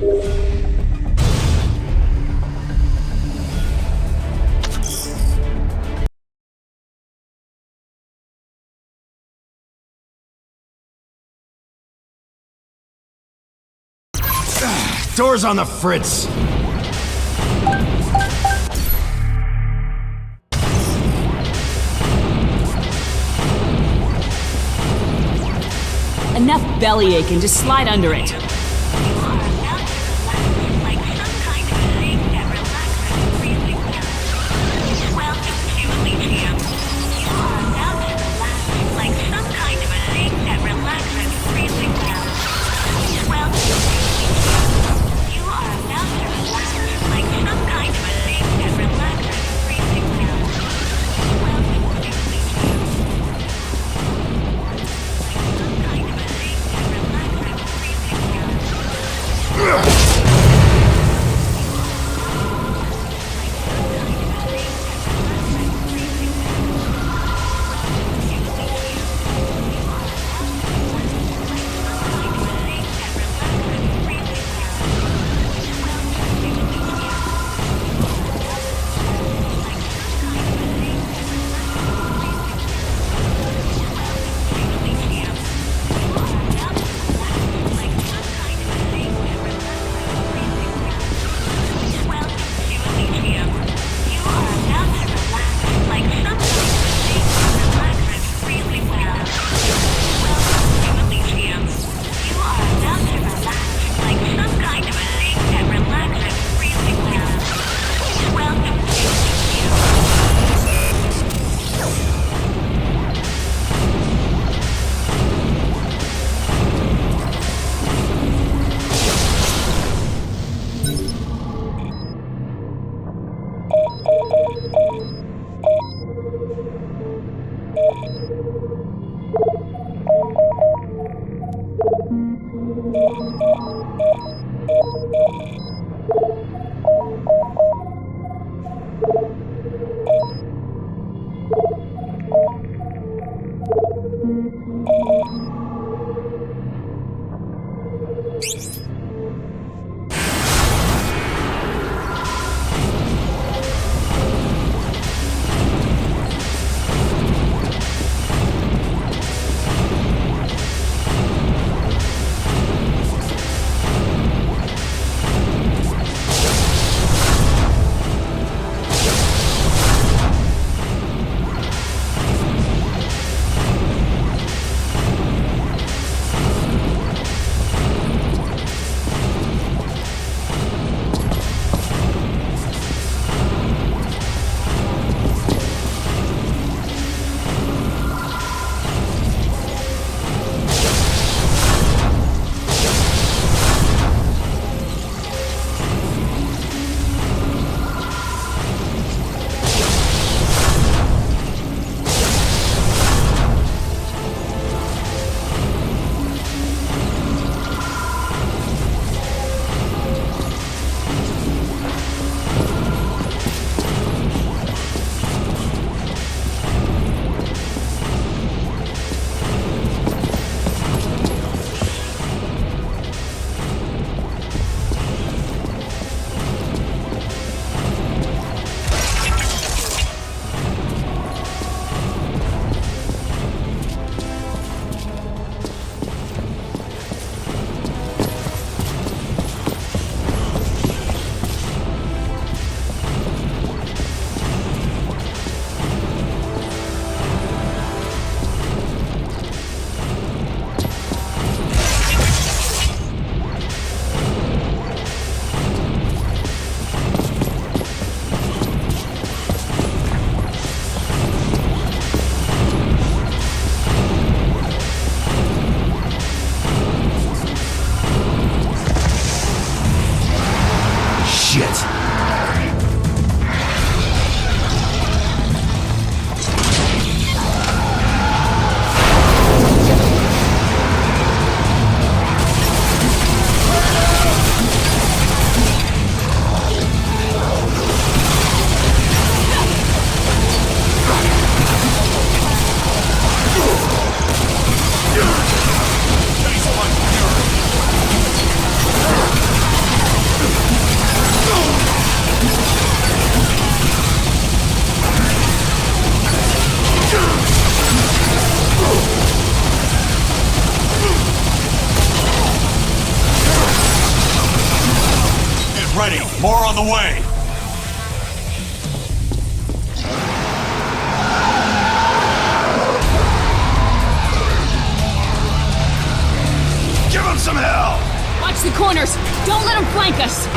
Door's on the fritz. Enough belly aching, just slide under it. ready. More on the way. Give him some hell! Watch the corners. Don't let them flank us.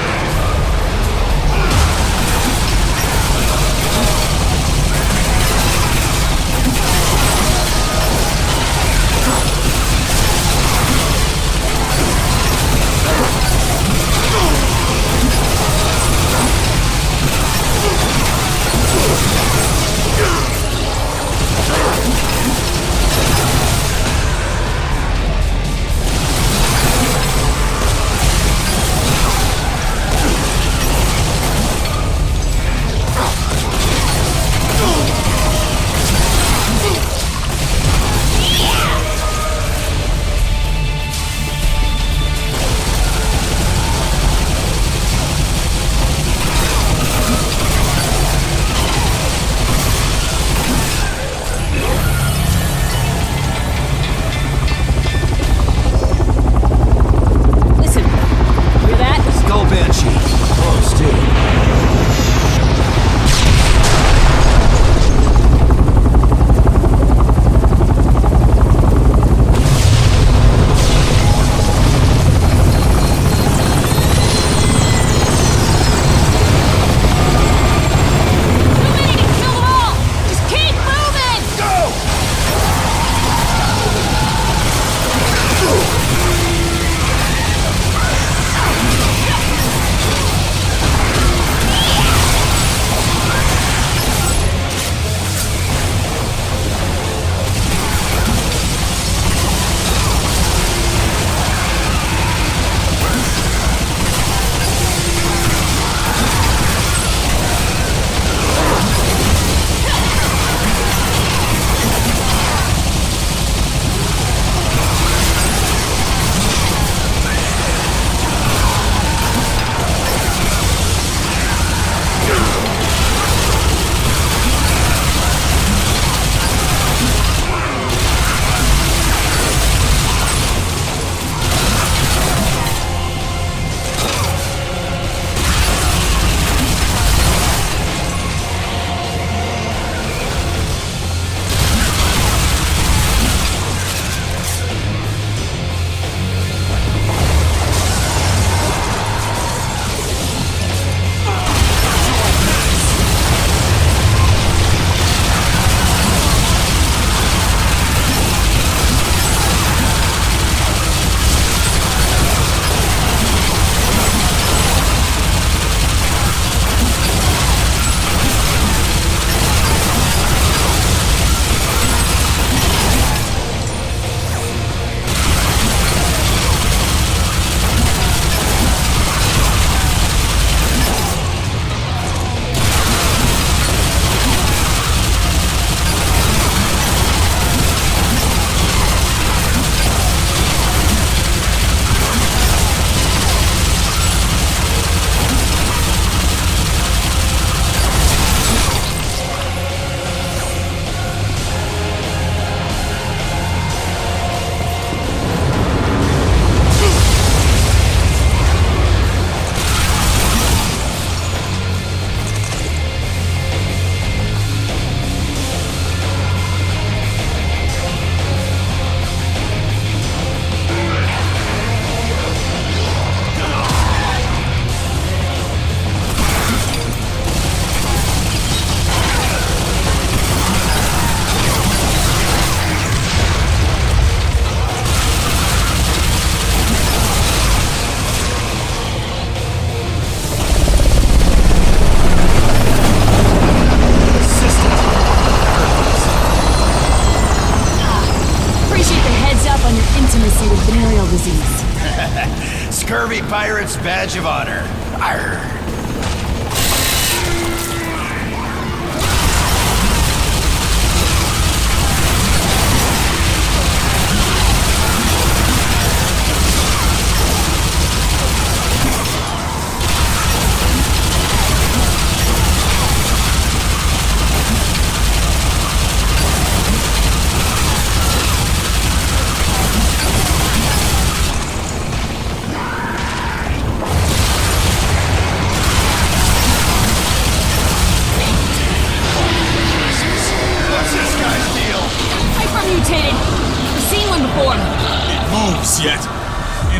Scurvy pirate's badge of honor. Arr.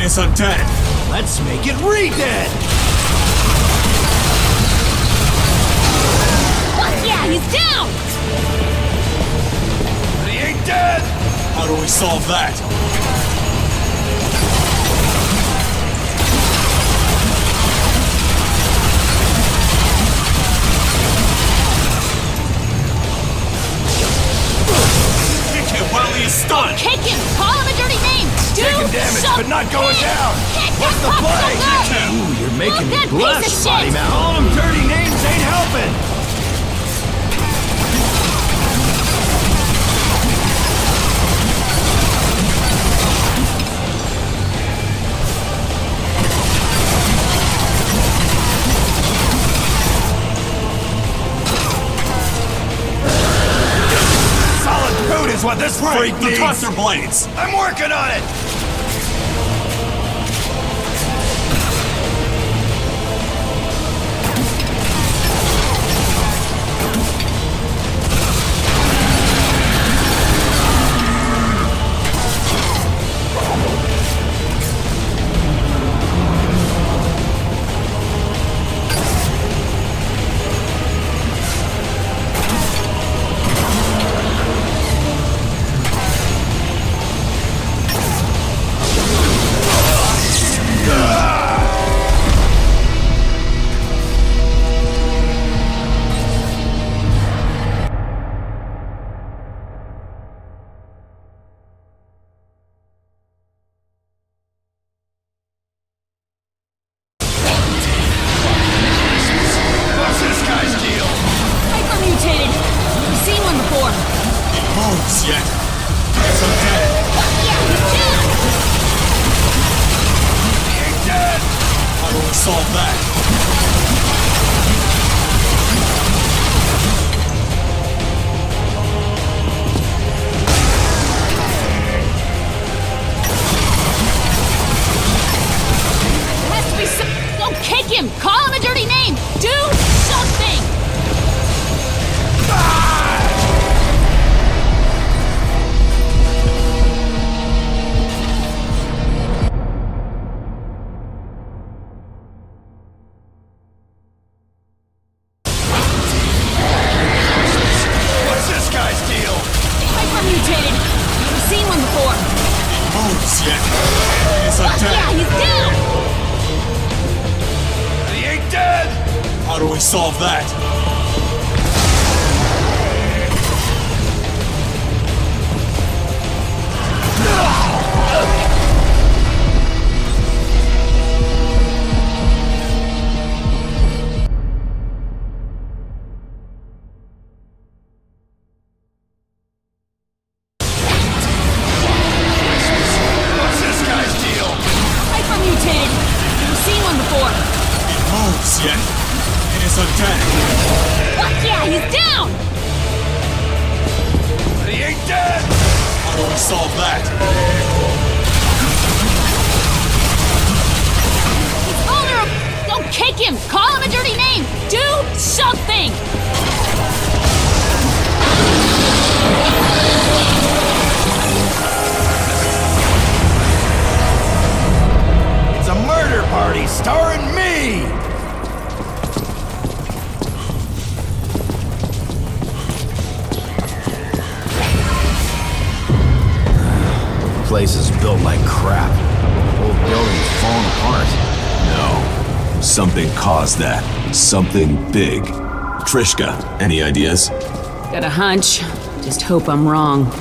it's undead. Let's make it re-dead! Fuck yeah, he's down! But he ain't dead! How do we solve that? Kick him while he is stunned! Kick him! Call him a dirty name! Taking damage, but not going down! What's the play? Ooh, you're making me blush, Spotty Mouth. Calling them dirty names ain't helping! Solid food is what this freak The needs! thruster blades! I'm working on it! Yet. It's undead. Yeah, he's down! He ain't dead! How do we solve that? There has to be some... Don't kick him! Call him a dirty name! Do something! What's this guy's deal? Hypermutated! Never seen one before! Moves yet. It's Yeah, undead. he's down! He ain't dead! How do we solve that? What's this guy's deal? Hypermutated! Never seen one before! Moves yet. It's undead. Fuck yeah, he's down! He ain't dead! How do we solve that? He's vulnerable! Don't kick him! Call him a dirty name! Do something! It's a murder party starring me! Place is built like crap. Whole building's falling apart. No. Something caused that. Something big. Trishka, any ideas? Got a hunch. Just hope I'm wrong.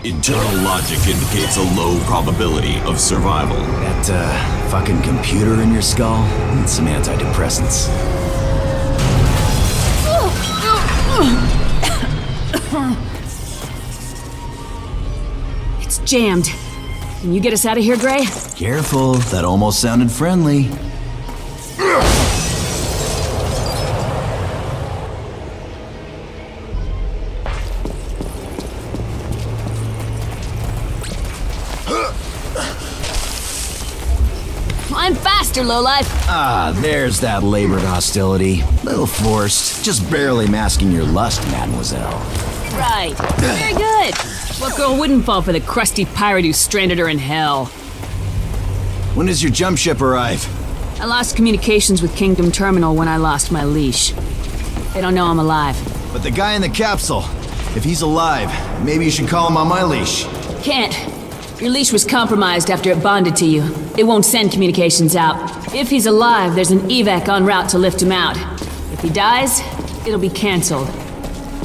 Internal logic indicates a low probability of survival. That, fucking computer in your skull needs some antidepressants. It's jammed. Can you get us out of here, Gray? Careful, that almost sounded friendly. Climb fast, Mr. Lowlife. Ah, there's that labored hostility. Little forced, just barely masking your lust, mademoiselle. Right. Very good. What girl wouldn't fall for the crusty pirate who stranded her in hell? When does your jump ship arrive? I lost communications with Kingdom Terminal when I lost my leash. They don't know I'm alive. But the guy in the capsule, if he's alive, maybe you should call him on my leash. Can't. Your leash was compromised after it bonded to you. It won't send communications out. If he's alive, there's an evac en route to lift him out. If he dies, it'll be cancelled.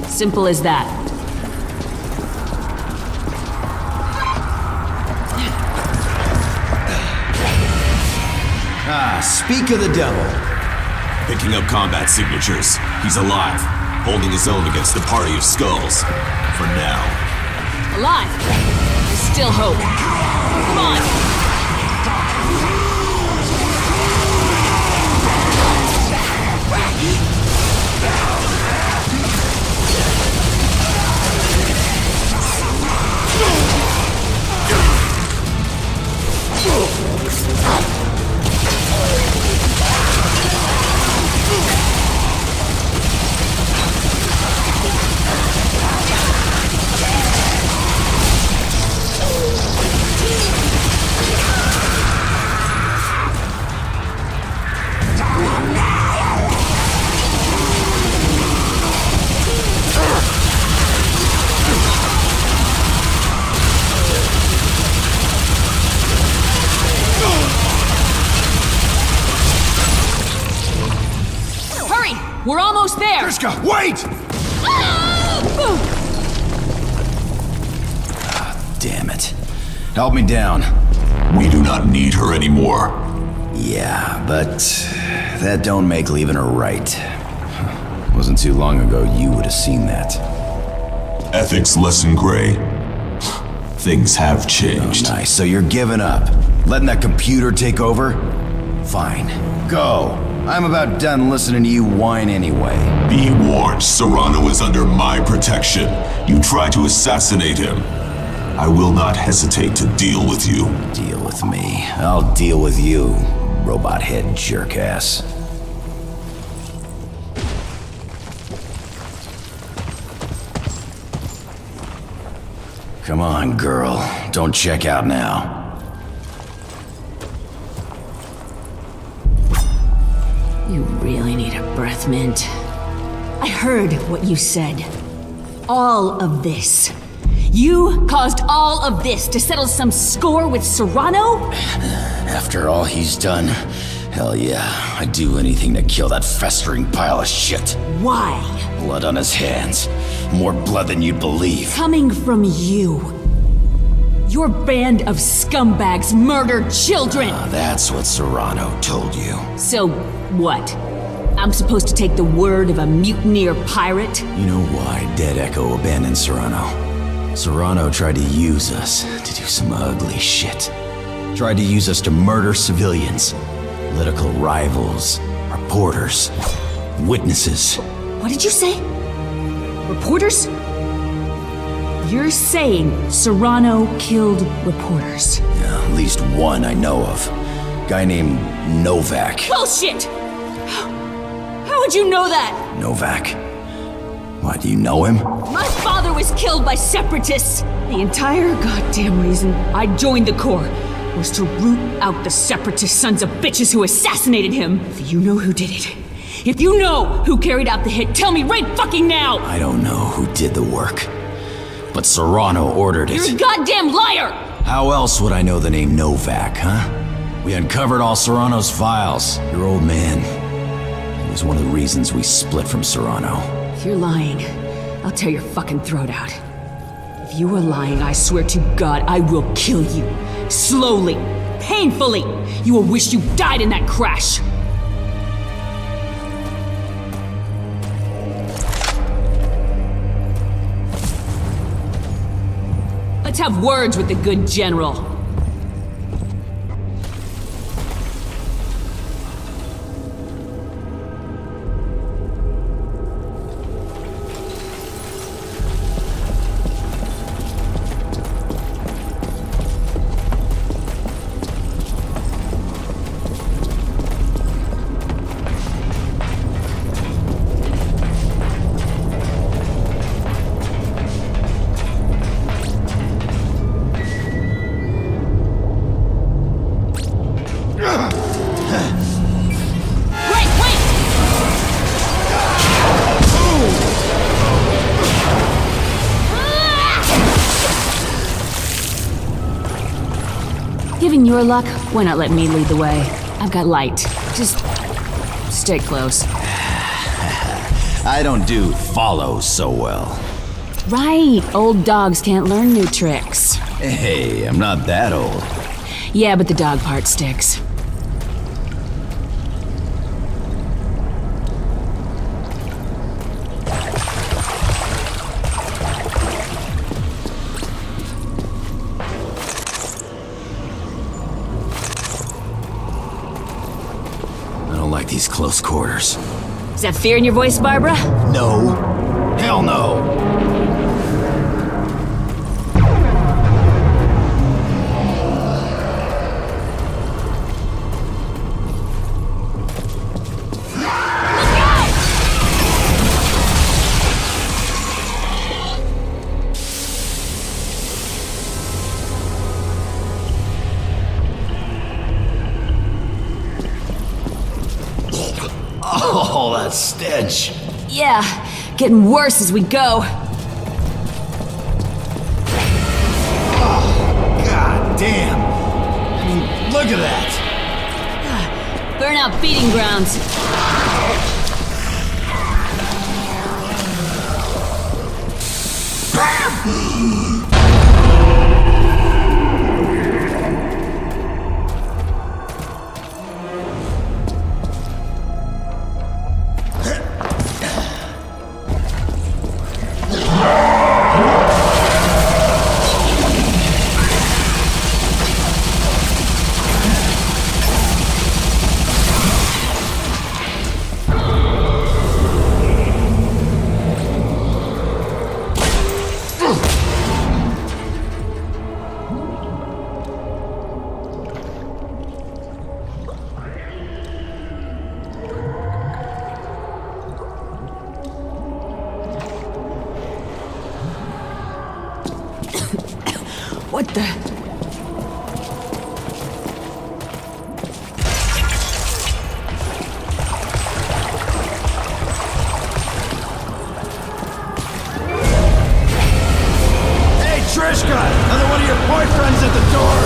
Simple as that. Ah, speak of the devil. Picking up combat signatures. He's alive, holding his own against the party of skulls. For now. Alive. There's still hope. Come on. We're almost there! Krishka, wait! Damn it. Help me down. We do not need her anymore. Yeah, but that don't make leaving her right. Wasn't too long ago you would have seen that. Ethics lesson, Gray. Things have changed. Oh, nice, so you're giving up? Letting that computer take over? Fine, go. I'm about done listening to you whine anyway. Be warned, Serrano is under my protection. You try to assassinate him. I will not hesitate to deal with you. Deal with me. I'll deal with you, robot head jerkass. Come on, girl. Don't check out now. You really need a breath mint. I heard what you said. All of this. You caused all of this to settle some score with Serrano? After all he's done, hell yeah, I'd do anything to kill that festering pile of shit. Why? Blood on his hands. More blood than you'd believe. Coming from you. Your band of scumbags murdered children! That's what Serrano told you. So, what? I'm supposed to take the word of a mutineer pirate? You know why Dead Echo abandoned Serrano? Serrano tried to use us to do some ugly shit. Tried to use us to murder civilians, political rivals, reporters, witnesses. What did you say? Reporters? You're saying Serrano killed reporters? Yeah, at least one I know of. Guy named Novak. Bullshit! How would you know that? Novak? Why, do you know him? My father was killed by separatists! The entire goddamn reason I joined the Corps was to root out the separatist sons of bitches who assassinated him. If you know who did it, if you know who carried out the hit, tell me right fucking now! I don't know who did the work, but Serrano ordered it. You're a goddamn liar! How else would I know the name Novak, huh? We uncovered all Serrano's files. Your old man. It was one of the reasons we split from Serrano. If you're lying, I'll tear your fucking throat out. If you are lying, I swear to God, I will kill you. Slowly, painfully. You will wish you died in that crash. Let's have words with the good general. your luck, why not let me lead the way? I've got light. Just stay close. I don't do follow so well. Right, old dogs can't learn new tricks. Hey, I'm not that old. Yeah, but the dog part sticks. I don't like these close quarters. Is that fear in your voice, Barbara? No. Hell no. Oh, that stench. Yeah, getting worse as we go. Oh, god damn. I mean, look at that. Burnout feeding grounds. What the? Hey, Trishka! Another one of your boyfriends at the door!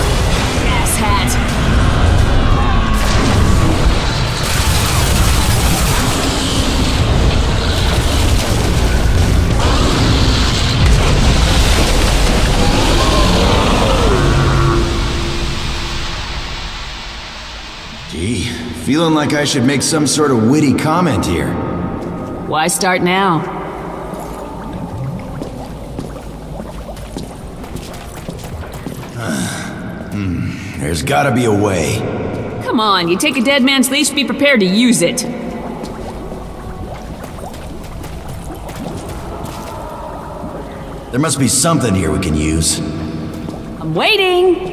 Asshat. Gee, feeling like I should make some sort of witty comment here. Why start now? There's gotta be a way. Come on, you take a dead man's leash, be prepared to use it. There must be something here we can use. I'm waiting.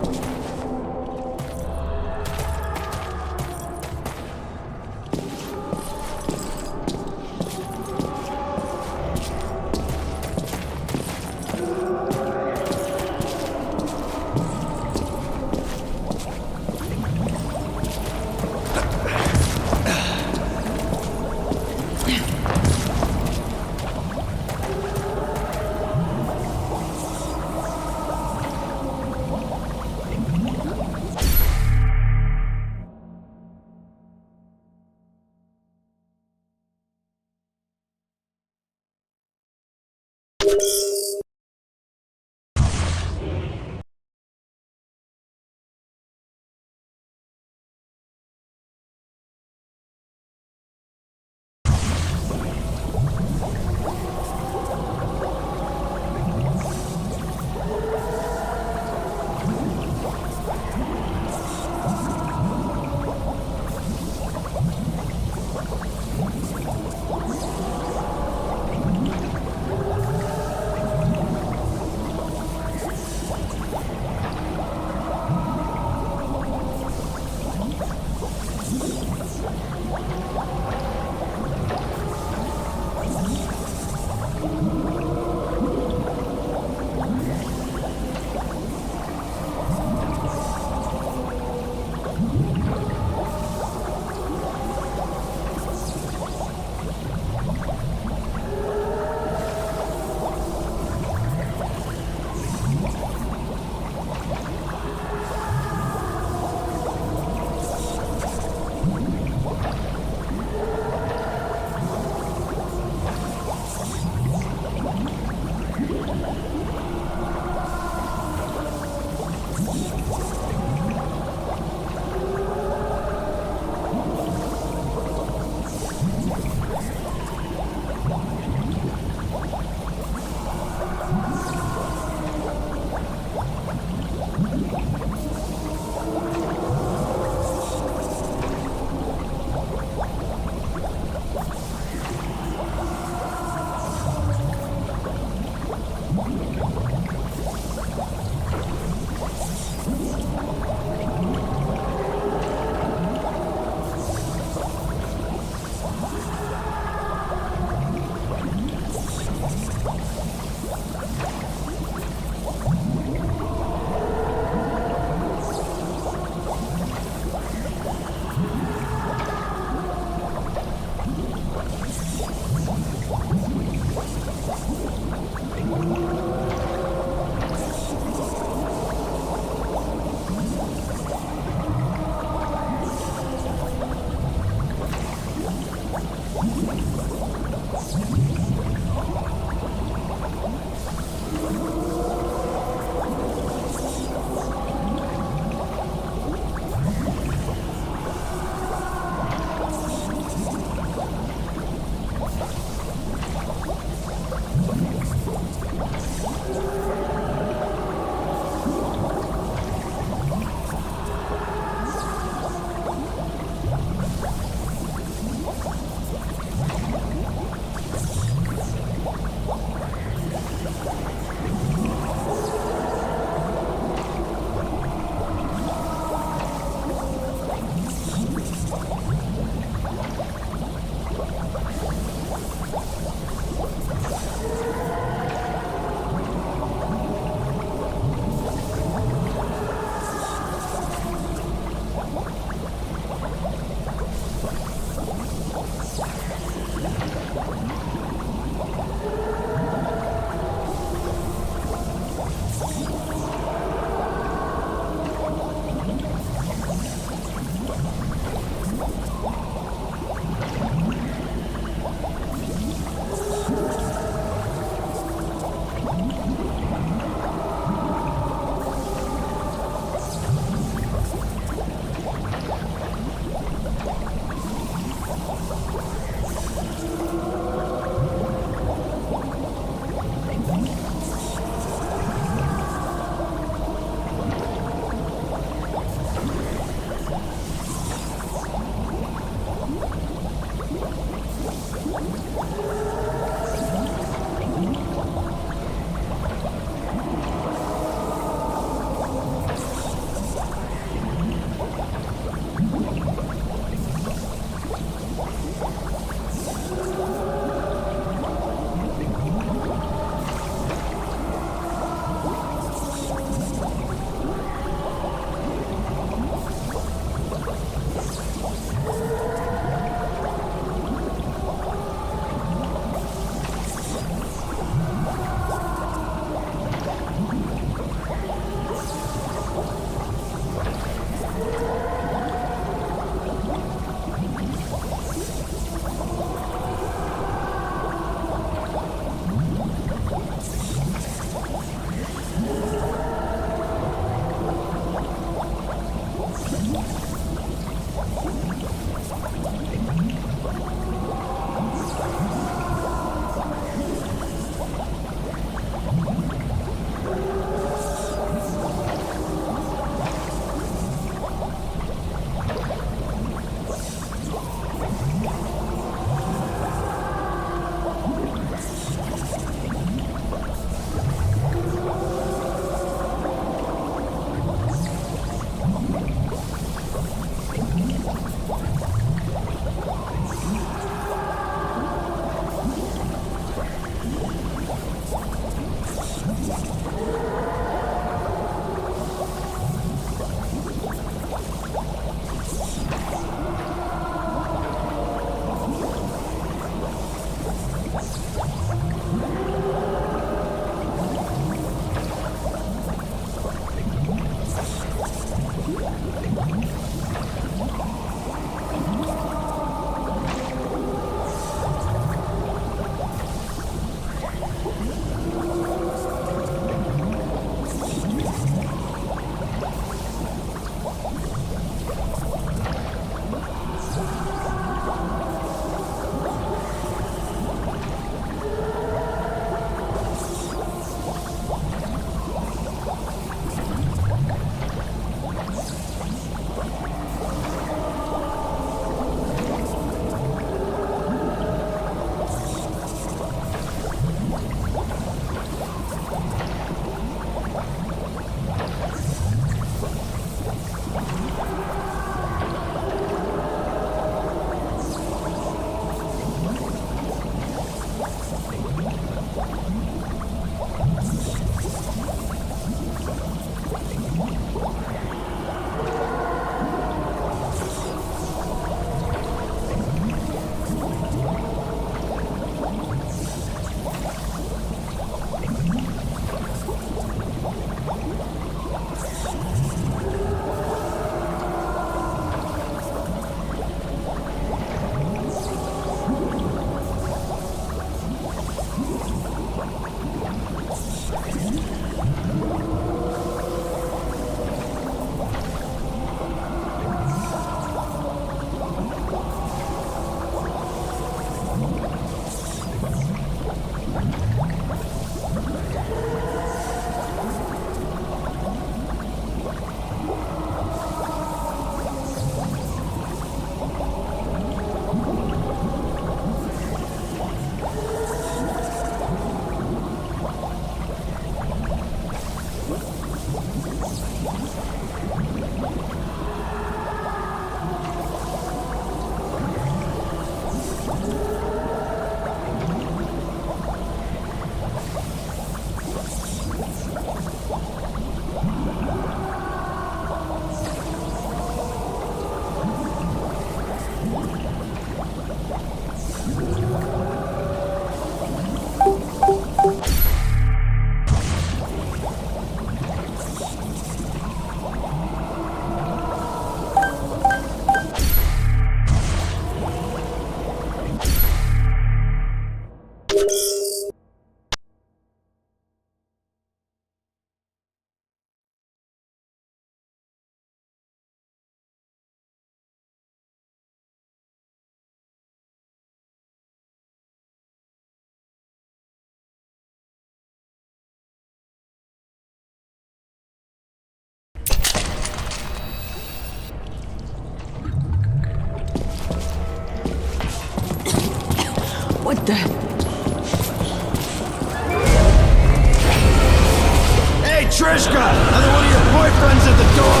Trishka! Another one of your boyfriends at the door!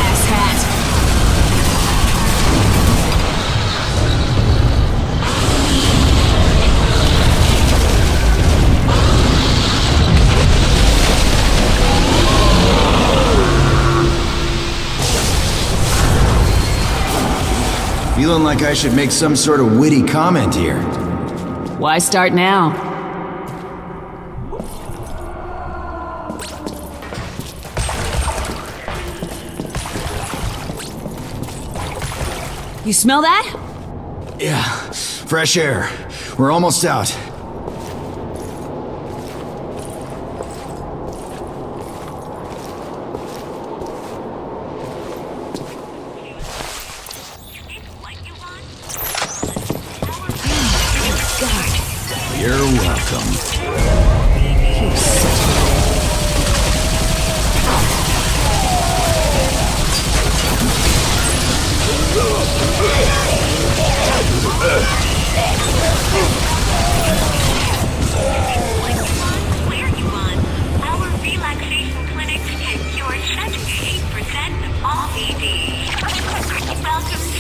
Asshat. Feeling like I should make some sort of witty comment here. Why start now? You smell that? Yeah, fresh air. We're almost out. You're welcome. Where you on? Our relaxation clinic can cure 78% of all ED. Welcome to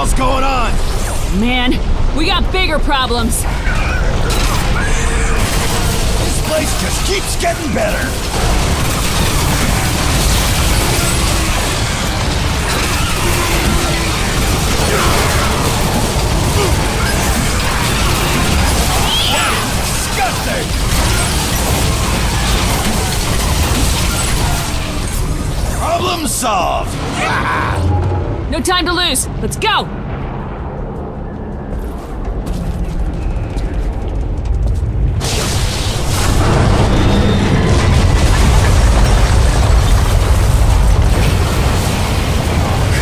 hell's going on? Man, we got bigger problems. This place just keeps getting better. Disgusting! Problem solved! No time to lose. Let's go!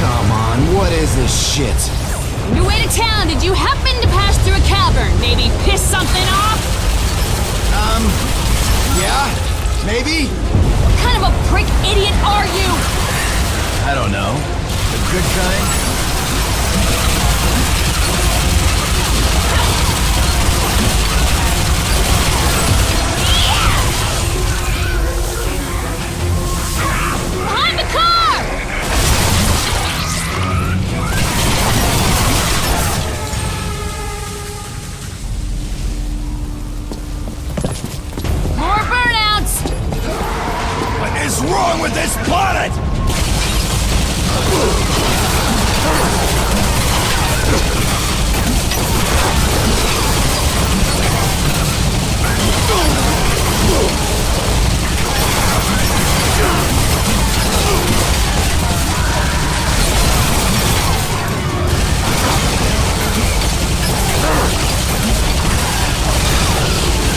Come on, what is this shit? On your way to town, did you happen to pass through a cavern? Maybe piss something off? Yeah? Maybe? What kind of a prick idiot are you? I don't know. The good kind? Behind the car! More burnouts! What is wrong with this planet?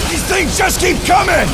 These things just keep coming!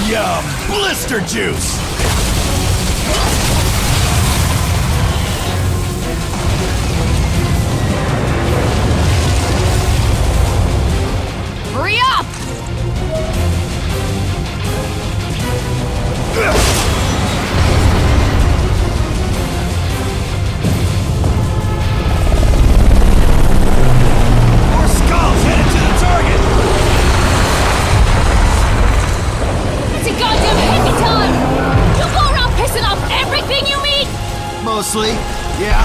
Yum! Blister juice! Hurry up! More skulls headed to the target! It's a goddamn hippie time! You go around pissing off everything you meet? Mostly, yeah.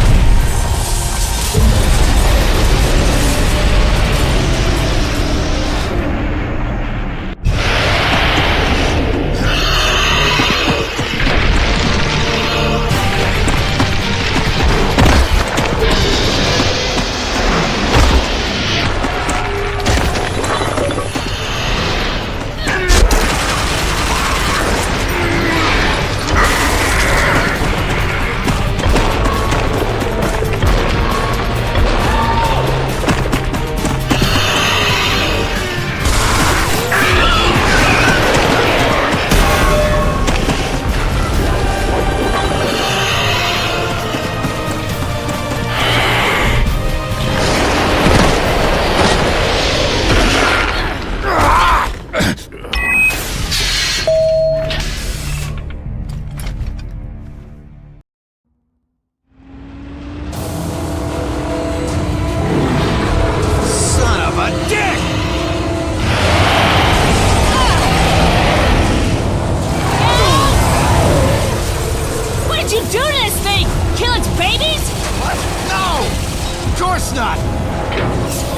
course not!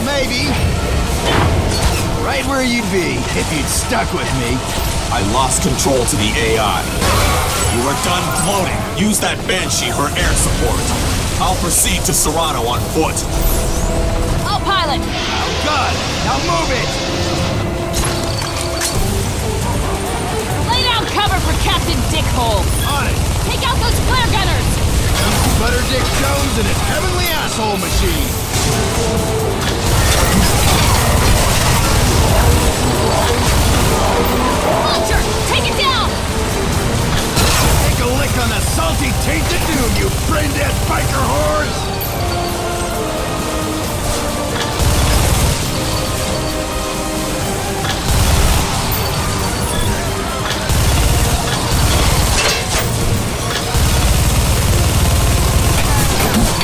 Maybe. Right where you'd be if you'd stuck with me. I lost control to the AI. You are done gloating. Use that Banshee for air support. I'll proceed to Serrano on foot. I'll pilot. Oh, God! Now move it! Lay down cover for Captain Dickhole. On it! Take out those flare gunners. Butter Dick Jones and his heavenly asshole machine! Vulture, take it down! Take a lick on the salty taint of doom, you brain-dead biker whores!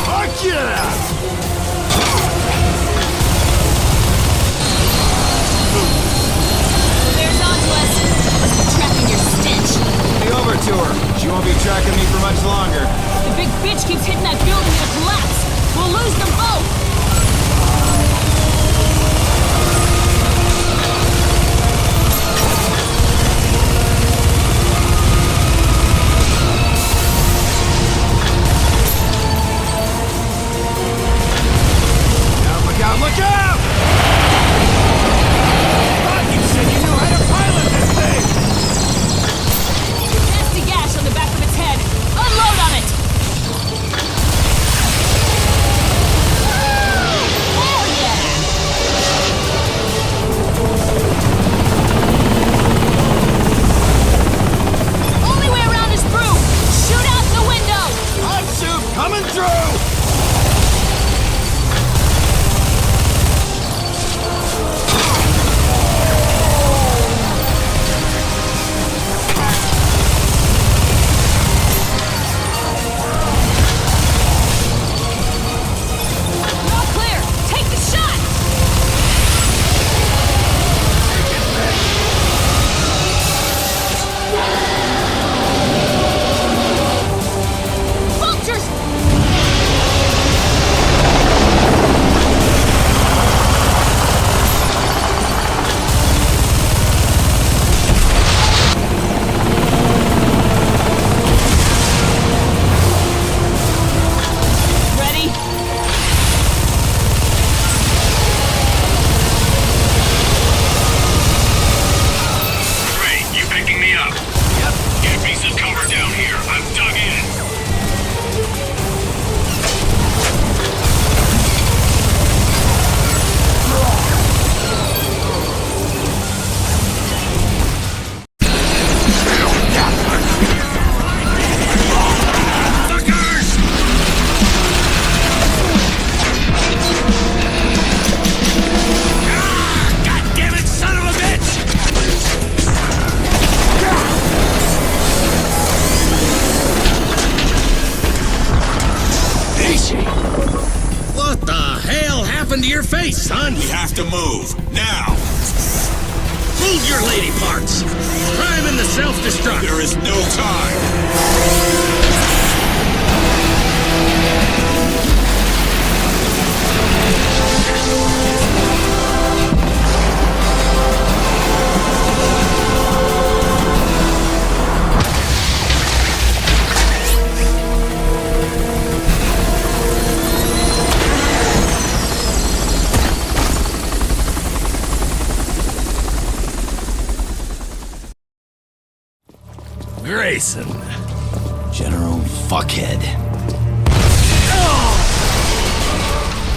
Fuck yeah! Bear's onto us. Must be tracking your stench. Be over to her. She won't be tracking me for much longer. The big bitch keeps hitting that building, it'll collapse. We'll lose them both. Look out, look out! Thought you said you knew how to pilot this thing! Nasty gash on the back of its head. Unload on it! Hell yeah! Only way around is through! Shoot out the window! Hot soup coming through! All clear! Take the shot! Vultures! Ready? Great, you picking me up? Yep. Get a piece of cover down here. I'm dug in. Suckers! Ah, God damn it, son of a bitch! What the hell happened to your face, son? We have to move. Now! Move your lady parts! Prime in the self-destruct! There is no time! Grayson. General Fuckhead.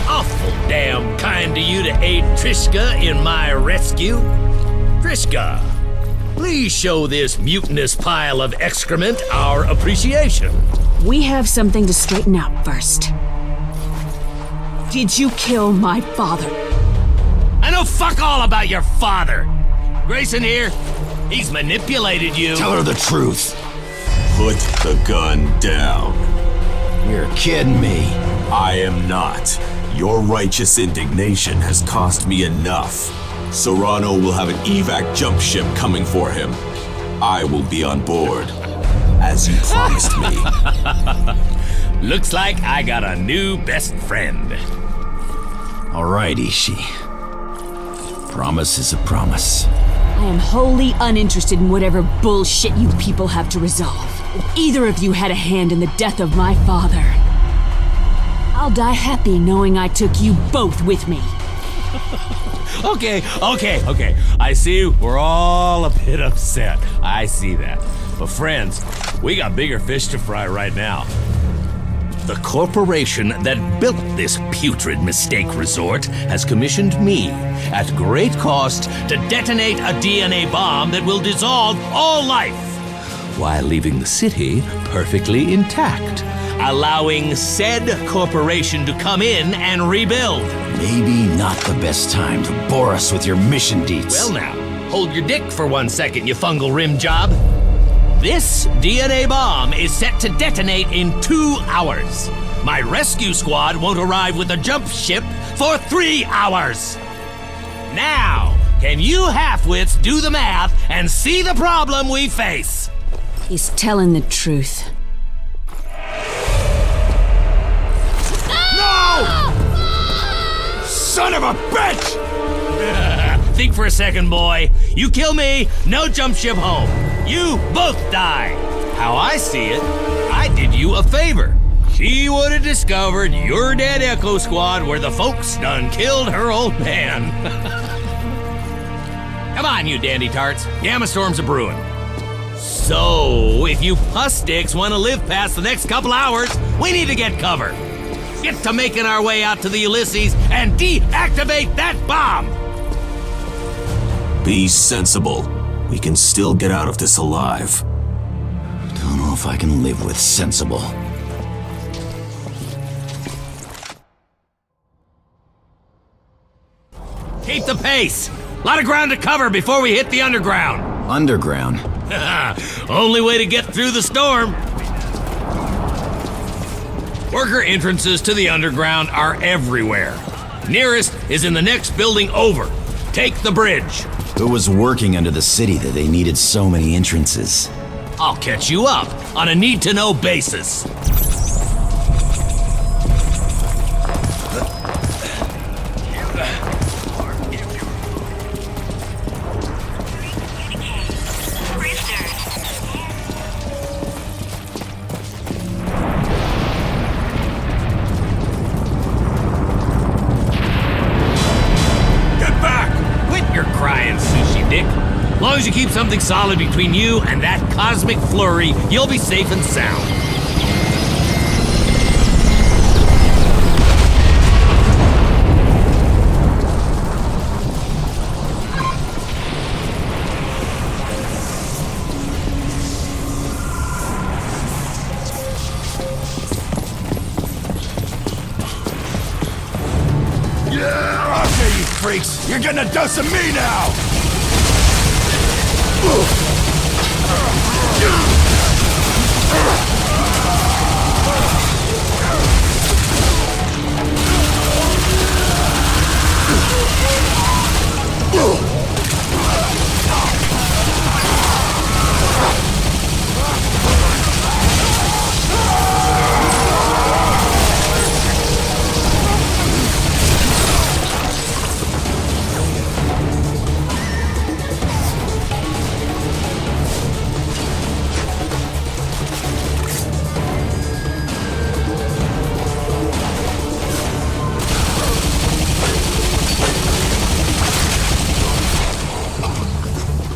Awful damn kind of you to aid Trishka in my rescue. Trishka, please show this mutinous pile of excrement our appreciation. We have something to straighten out first. Did you kill my father? I know fuck all about your father. Grayson here, he's manipulated you. Tell her the truth. Put the gun down. You're kidding me. I am not. Your righteous indignation has cost me enough. Serrano will have an evac jump ship coming for him. I will be on board, as you promised me. Looks like I got a new best friend. All right, Ishii. Promise is a promise. I am wholly uninterested in whatever bullshit you people have to resolve. If either of you had a hand in the death of my father, I'll die happy knowing I took you both with me. Okay. I see we're all a bit upset. I see that. But friends, we got bigger fish to fry right now. The corporation that built this putrid mistake resort has commissioned me, at great cost, to detonate a DNA bomb that will dissolve all life, while leaving the city perfectly intact, allowing said corporation to come in and rebuild. Maybe not the best time to bore us with your mission deets. Well now, hold your dick for 1 second, you fungal rim job. This DNA bomb is set to detonate in 2 hours. My rescue squad won't arrive with a jump ship for 3 hours. Now, can you half-wits do the math and see the problem we face? He's telling the truth. No! Son of a bitch! Think for a second, boy. You kill me, no jump ship home. You both die. How I see it, I did you a favor. She would have discovered your dead Echo Squad where the folks done killed her old man. Come on, you dandy tarts. Gamma storms a brewing. So, if you puss sticks want to live past the next couple hours, we need to get cover. Get to making our way out to the Ulysses and deactivate that bomb. Be sensible. We can still get out of this alive. Don't know if I can live with sensible. Keep the pace. A lot of ground to cover before we hit the underground. Underground? Only way to get through the storm. Worker entrances to the underground are everywhere. Nearest is in the next building over. Take the bridge. Who was working under the city that they needed so many entrances? I'll catch you up on a need-to-know basis. As long as you keep something solid between you and that cosmic flurry, you'll be safe and sound. Yeah! Okay, you freaks! You're getting a dose of me now!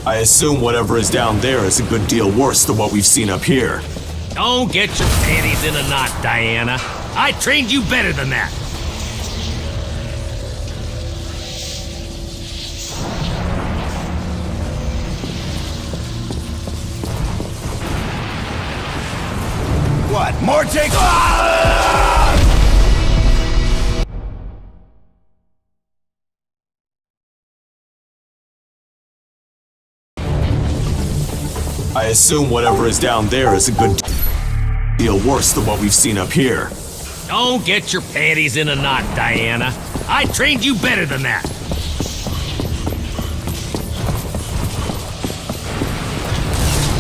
I assume whatever is down there is a good deal worse than what we've seen up here. Don't get your panties in a knot, Diana. I trained you better than that. What? More take? I assume whatever is down there is a good deal worse than what we've seen up here. Don't get your panties in a knot, Diana. I trained you better than that.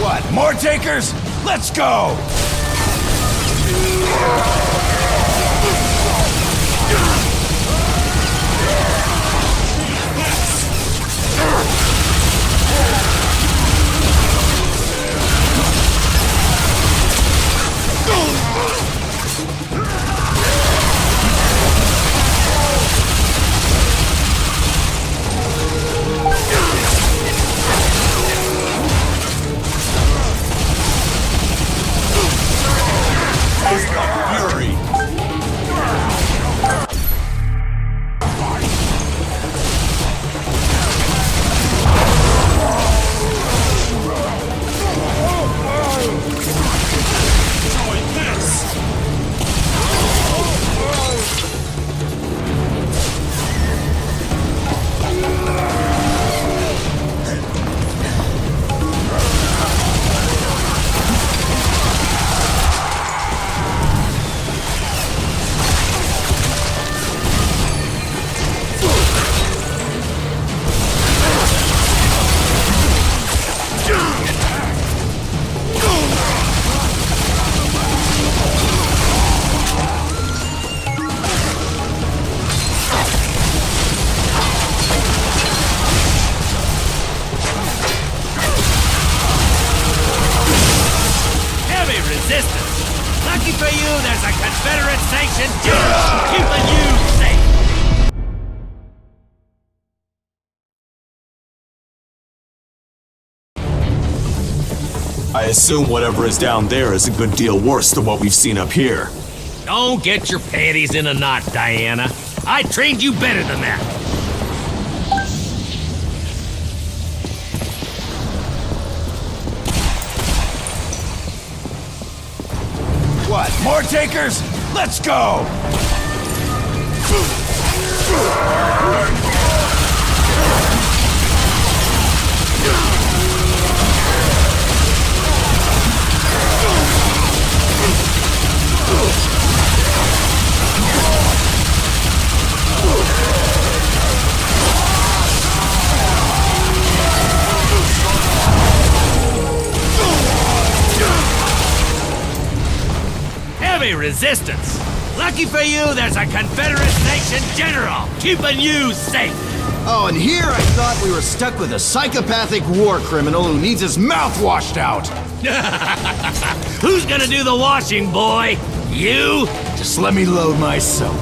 What? More takers? Let's go! Fury! assume whatever is down there is a good deal worse than what we've seen up here. Don't get your panties in a knot, Diana. I trained you better than that. What, more takers? Let's go! Heavy resistance. Lucky for you, there's a Confederate-sanctioned general keeping you safe. Oh, and here I thought we were stuck with a psychopathic war criminal who needs his mouth washed out. Who's gonna do the washing, boy? You? Just let me load my soap.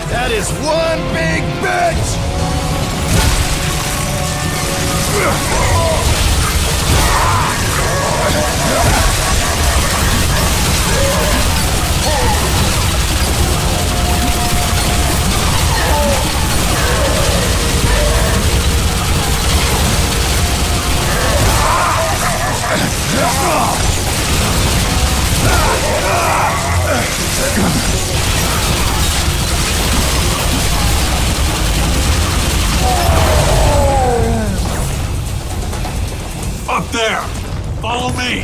That is one big bitch! Up there! Follow me!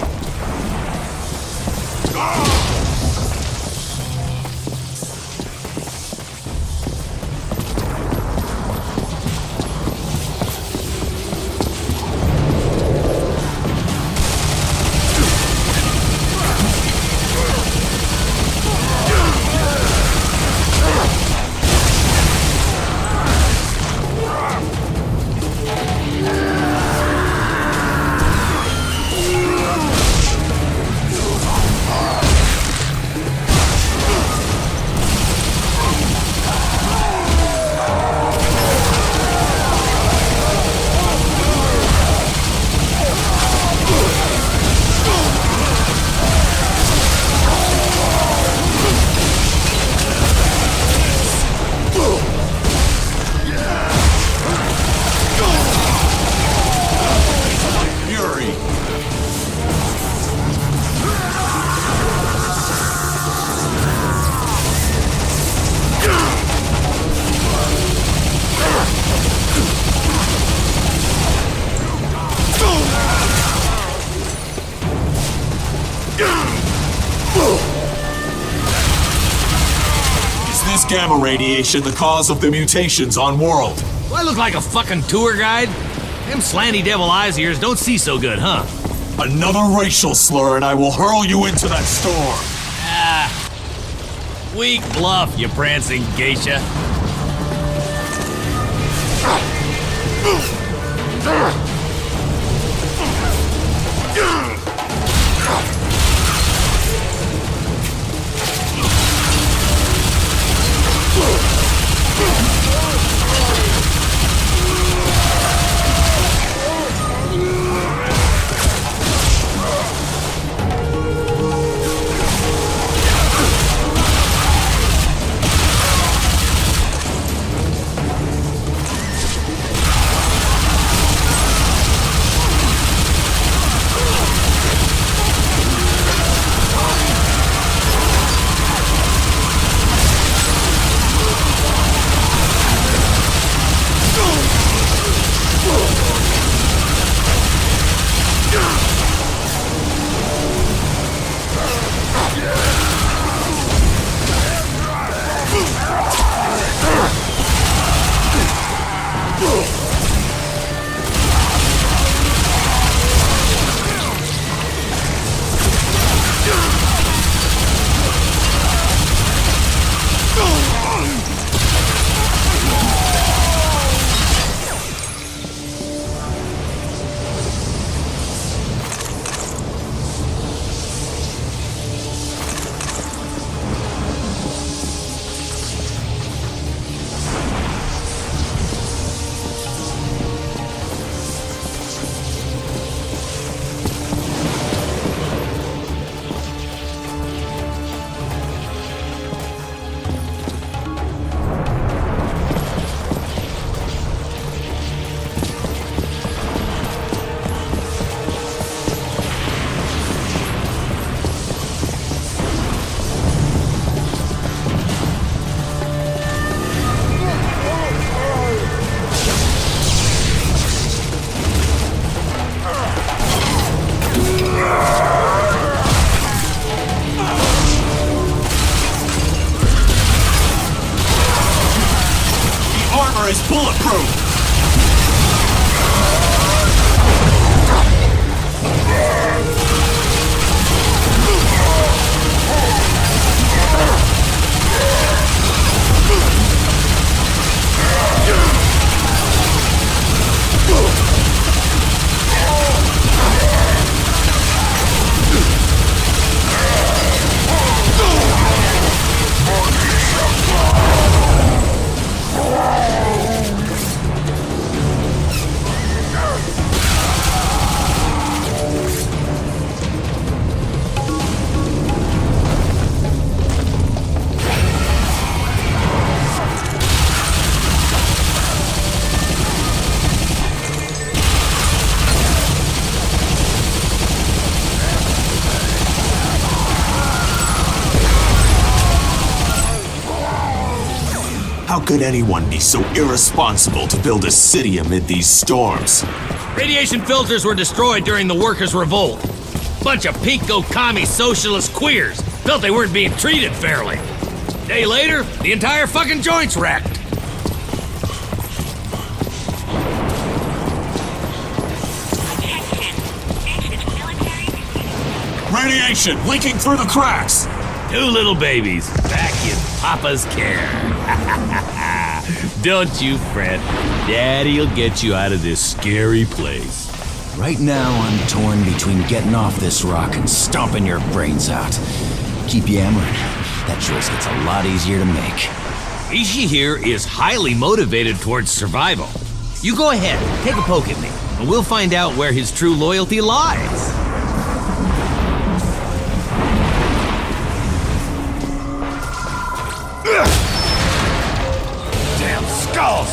Is this gamma radiation the cause of the mutations on world? Do I look like a fucking tour guide? Them slanty devil eyes of yours don't see so good, huh? Another racial slur and I will hurl you into that storm. Weak bluff, you prancing geisha. Is bulletproof! How could anyone be so irresponsible to build a city amid these storms? Radiation filters were destroyed during the workers' revolt. Bunch of pinko commie socialist queers felt they weren't being treated fairly. Day later, the entire fucking joint's wrecked. Radiation leaking through the cracks! 2 little babies back in Papa's care. Don't you fret. Daddy'll get you out of this scary place. Right now, I'm torn between getting off this rock and stomping your brains out. Keep yammering. That choice gets a lot easier to make. Ishi here is highly motivated towards survival. You go ahead, take a poke at me, and we'll find out where his true loyalty lies. Damn skulls!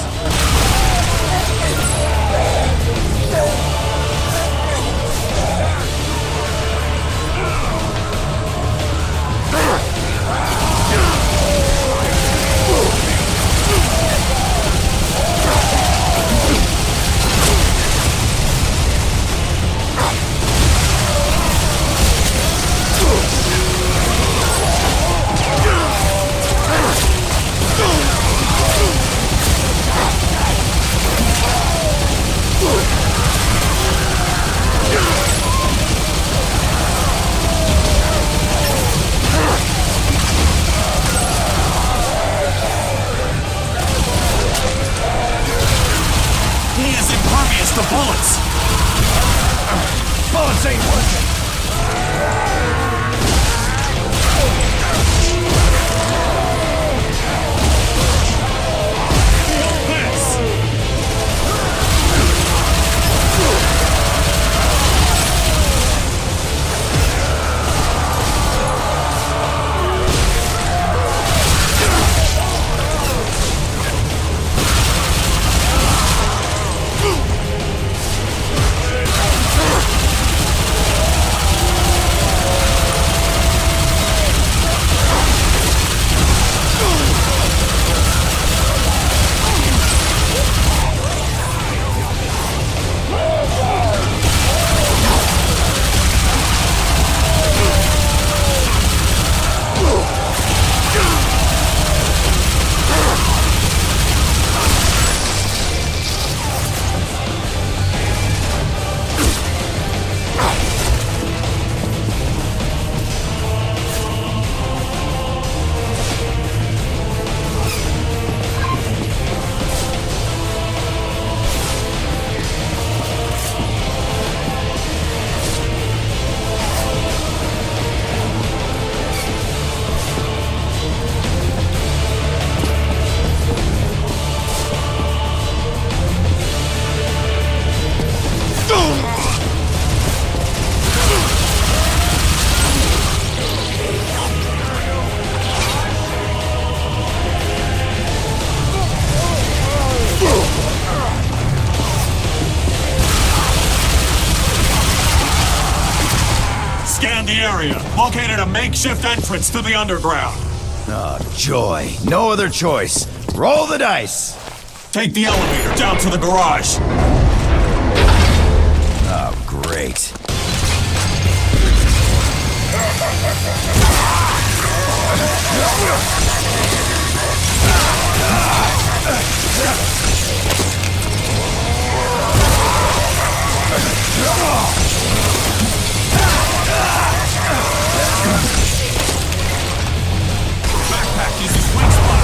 located a makeshift entrance to the underground. Oh, joy. No other choice. Roll the dice. Take the elevator down to the garage. Oh, great. Backpack is his weak spot.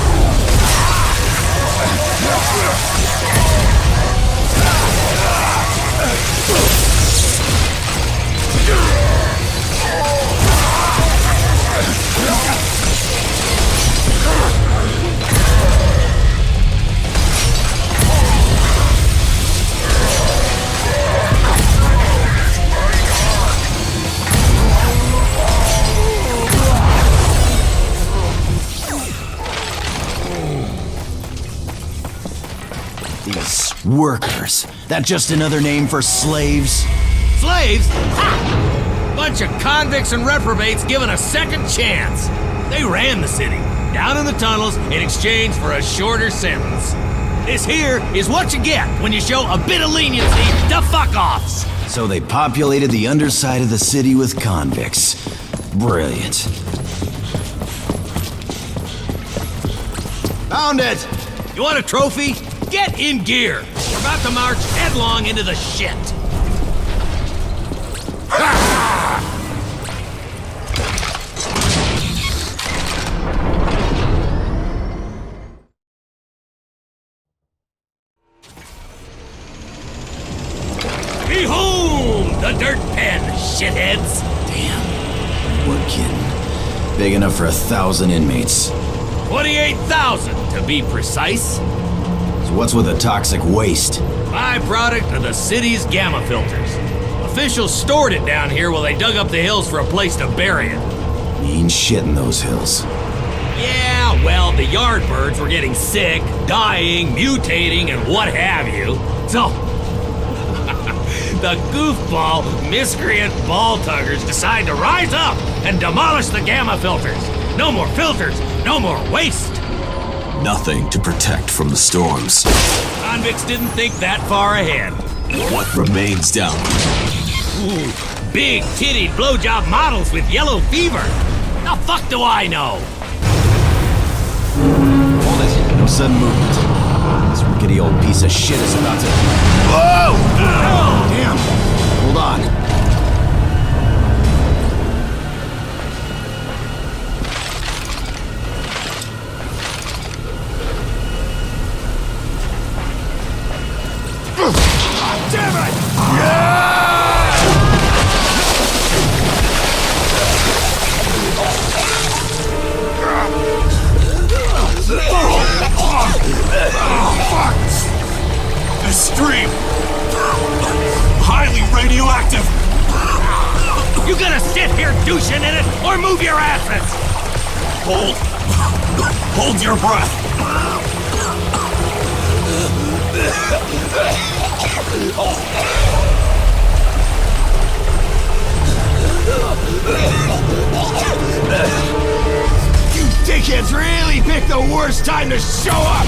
These workers. That just another name for slaves? Slaves? Ha! Bunch of convicts and reprobates given a second chance. They ran the city, down in the tunnels, in exchange for a shorter sentence. This here is what you get when you show a bit of leniency to fuck-offs. So they populated the underside of the city with convicts. Brilliant. Found it! You want a trophy? Get in gear. We're about to march headlong into the shit. Behold the dirt pen, shitheads. Damn. We're kidding. Big enough for 1,000 inmates. 28,000 to be precise. So what's with the toxic waste? Byproduct of the city's gamma filters. Officials stored it down here while they dug up the hills for a place to bury it. Mean shit in those hills. Yeah, well, the yardbirds were getting sick, dying, mutating, and what have you. So, the goofball, miscreant ball tuggers decide to rise up and demolish the gamma filters. No more filters, no more waste. Nothing to protect from the storms. Convicts didn't think that far ahead. What remains down there? Ooh, big titty blowjob models with yellow fever. The fuck do I know? Hold it. No sudden movement. This rickety old piece of shit is about to... Whoa! Oh, damn. Hold on. Damn it! This stream! Highly radioactive! You gonna sit here douching in it, or move your asses? Hold your breath! You dickheads really picked the worst time to show up!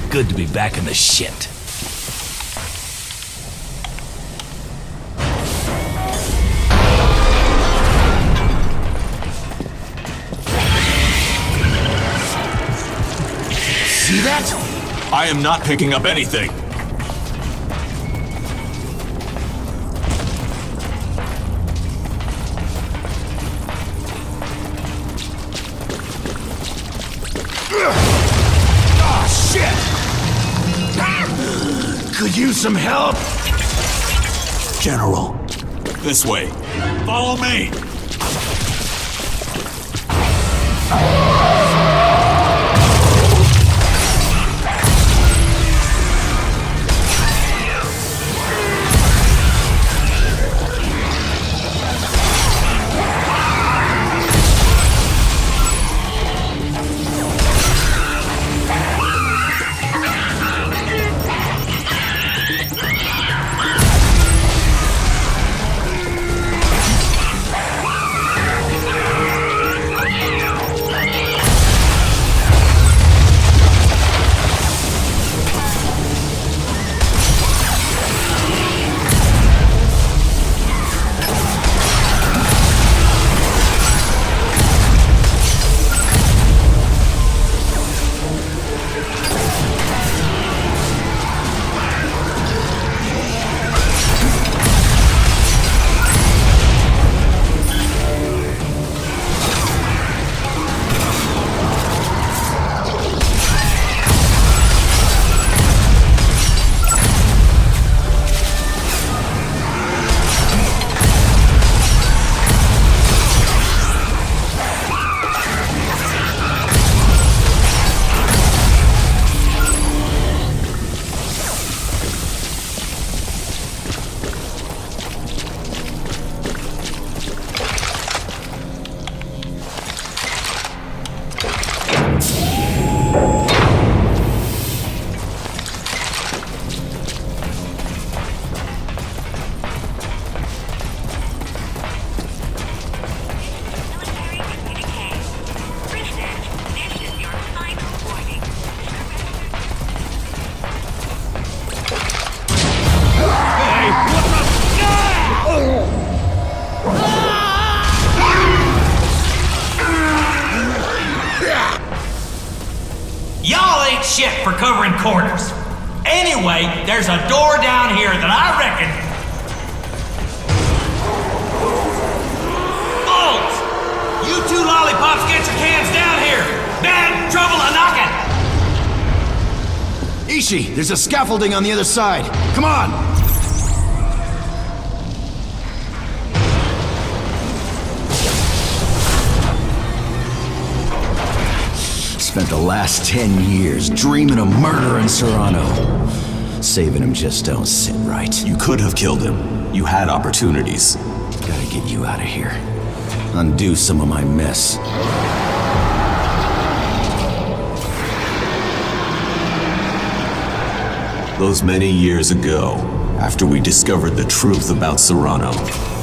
Good to be back in the shit. See that? I am not picking up anything. Could use some help? General. This way. Follow me! Y'all ain't shit for covering corners. Anyway, there's a door down here that I reckon... Bolts! You two lollipops, get your cans down here! Bad trouble a-knocking! Ishi, there's a scaffolding on the other side. Come on! Spent the last 10 years dreaming of murdering Serrano. Saving him just don't sit right. You could have killed him. You had opportunities. Gotta get you out of here. Undo some of my mess. Those many years ago, after we discovered the truth about Serrano,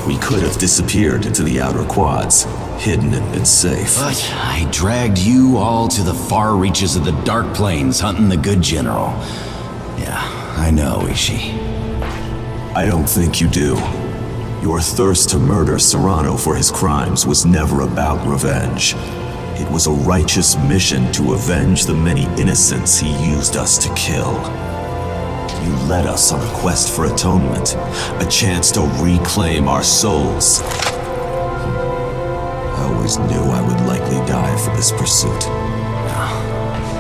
we could have disappeared into the outer quads, hidden and been safe. But I dragged you all to the far reaches of the Dark Plains hunting the good general. Yeah, I know, Ishi. I don't think you do. Your thirst to murder Serrano for his crimes was never about revenge. It was a righteous mission to avenge the many innocents he used us to kill. You led us on a quest for atonement, a chance to reclaim our souls. I always knew I would likely die for this pursuit.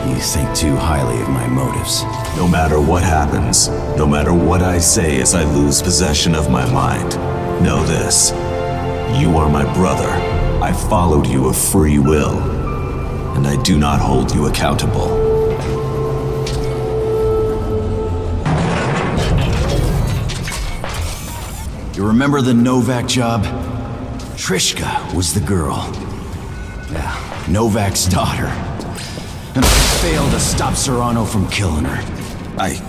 You think too highly of my motives. No matter what happens, no matter what I say as I lose possession of my mind, know this. You are my brother. I followed you of free will, and I do not hold you accountable. You remember the Novak job? Trishka was the girl. Yeah, Novak's daughter. And I failed to stop Serrano from killing her. I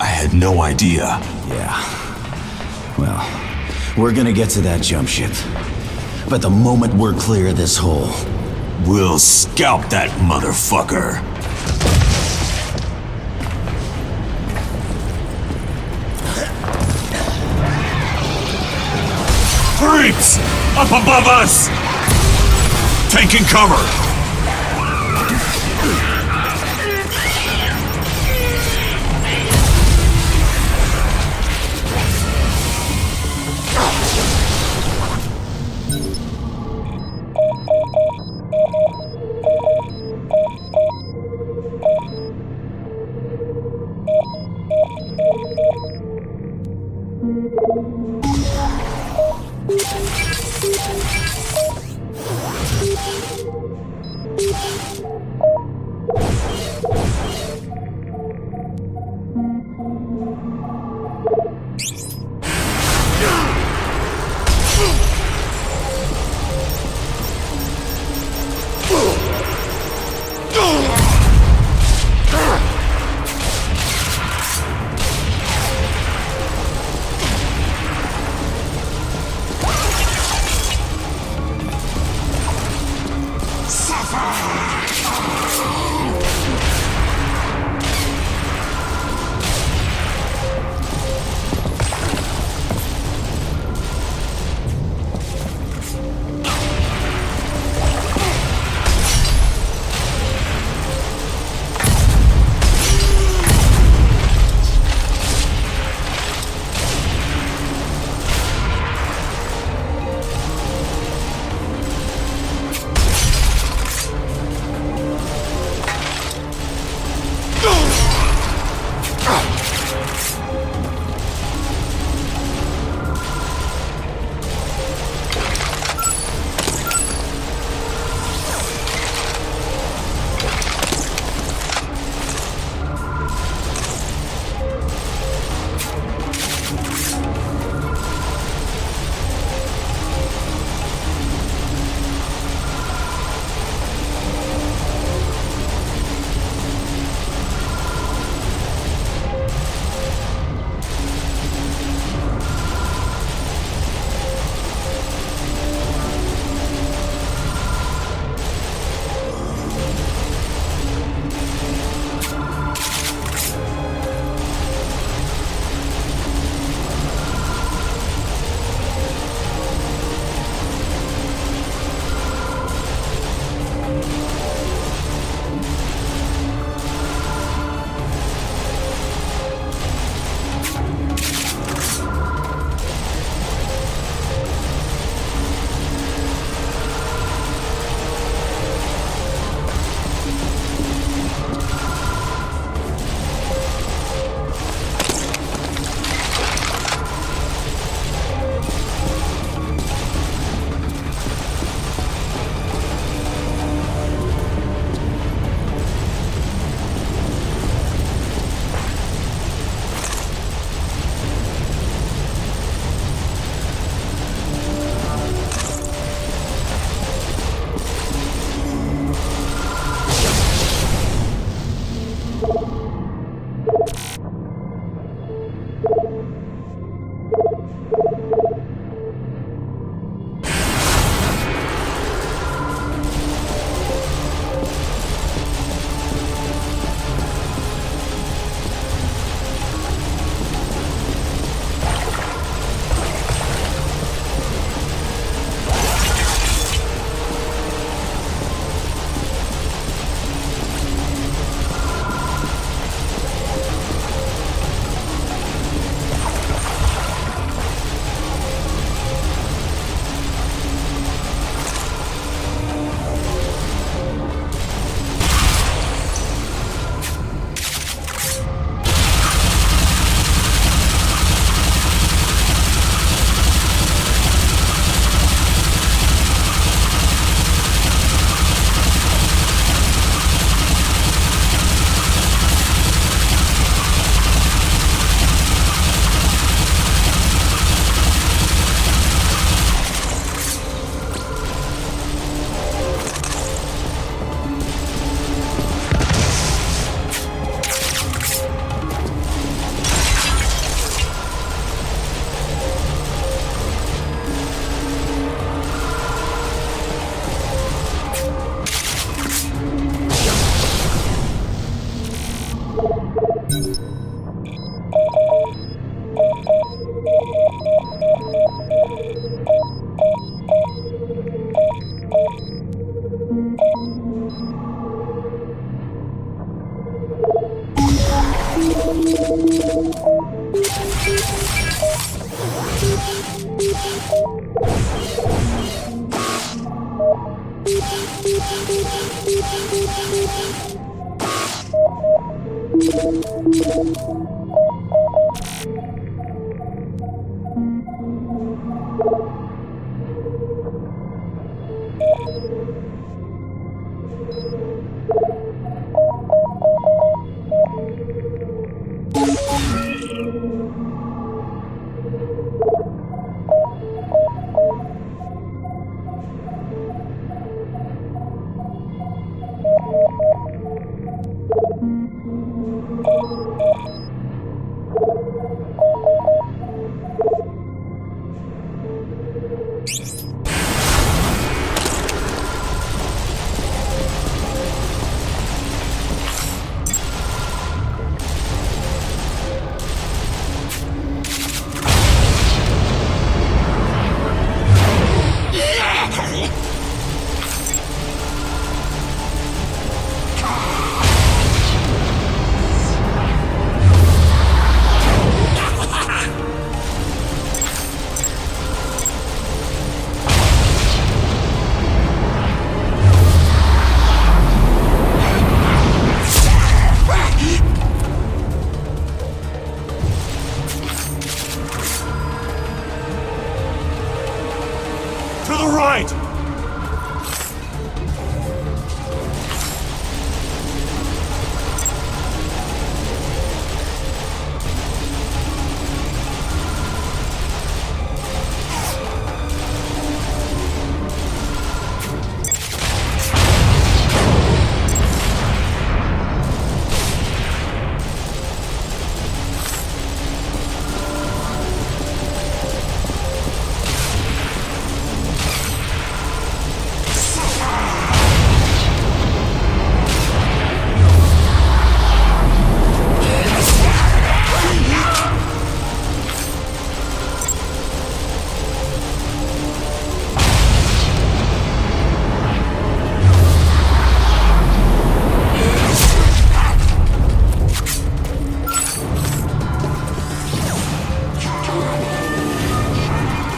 had no idea. Yeah. Well, we're gonna get to that jump ship. But the moment we're clear of this hole... We'll scalp that motherfucker. Creeps! Up above us! Taking cover!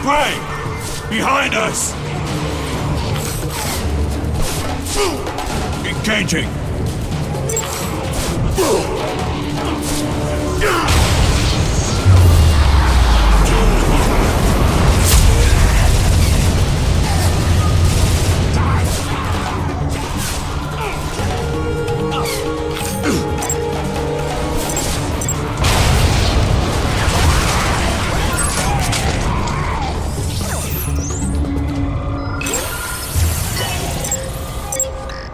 Gray! Behind us! Engaging!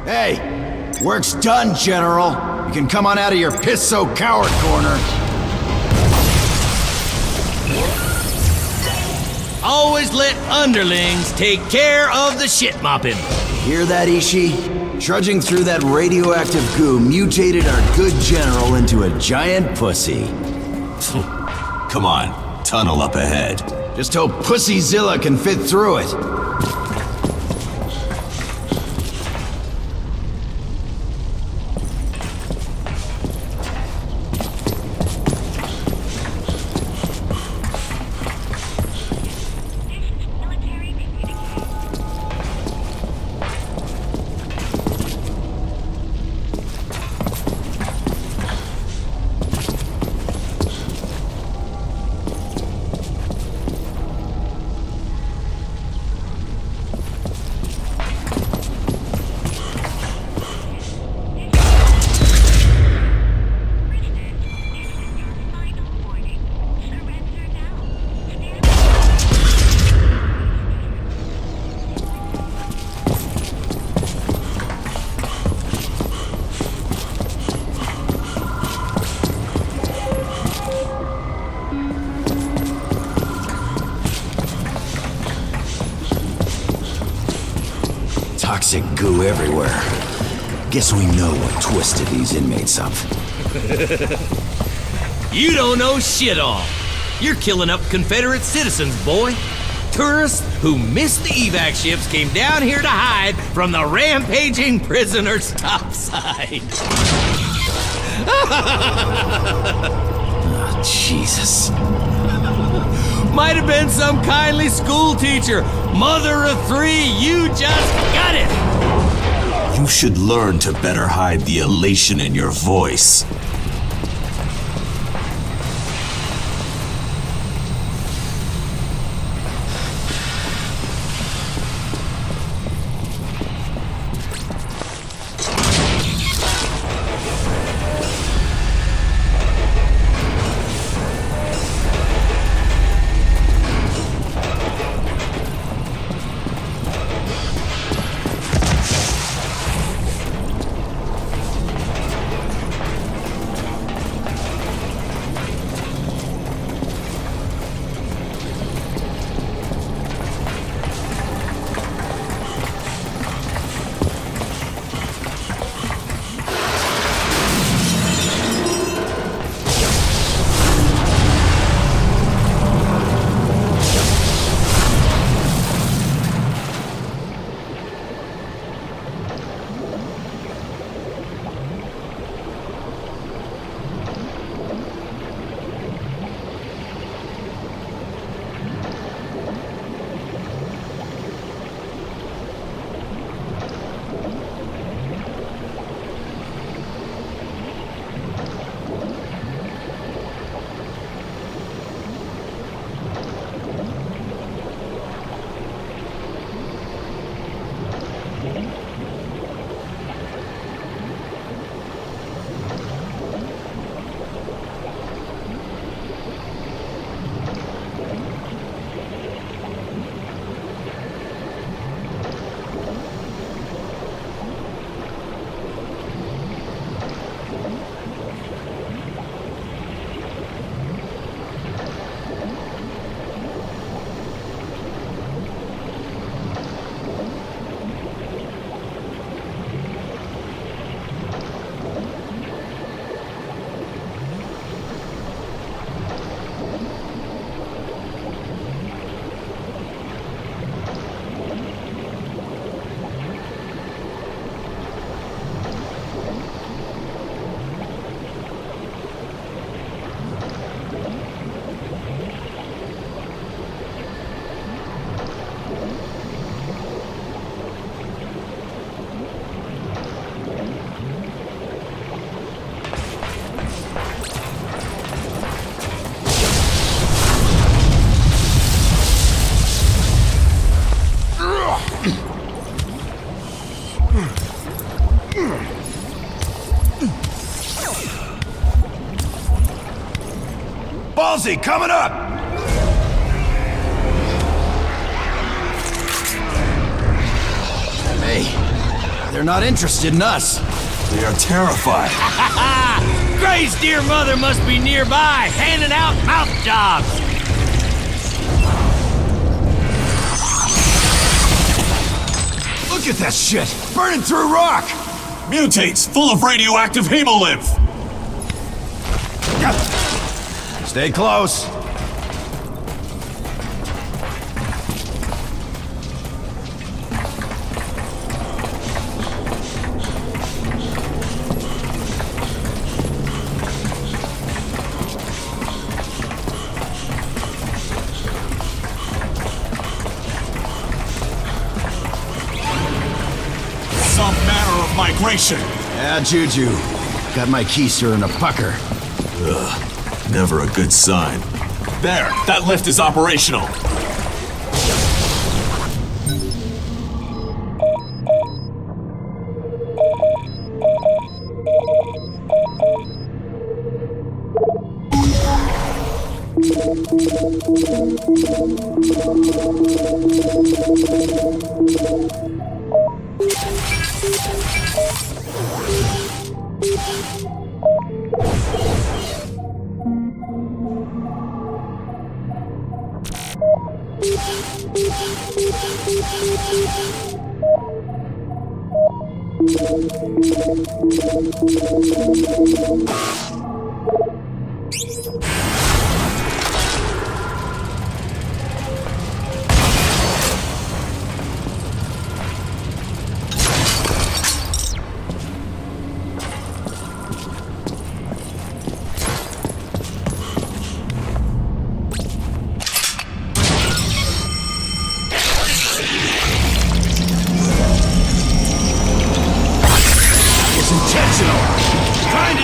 Hey, work's done, General. You can come on out of your piss-so-coward corner. Always let underlings take care of the shit mopping. Hear that, Ishii? Trudging through that radioactive goo mutated our good general into a giant pussy. Come on, tunnel up ahead. Just hope Pussyzilla can fit through it. Toxic goo everywhere. Guess we know what twisted these inmates up. You don't know shit all. You're killing up Confederate citizens, boy. Tourists who missed the evac ships came down here to hide from the rampaging prisoners topside. Oh, Jesus. might have been some kindly school teacher, mother of three. You just got it. You should learn to better hide the elation in your voice. Ballsy, coming up! Hey, they're not interested in us. They are terrified. Gray's dear mother must be nearby, handing out mouth jobs. Look at that shit! Burning through rock! Mutates full of radioactive hemolymph. Stay close. Some manner of migration. Yeah, Juju. Got my keister in a pucker. Ugh. Never a good sign. There, that lift is operational.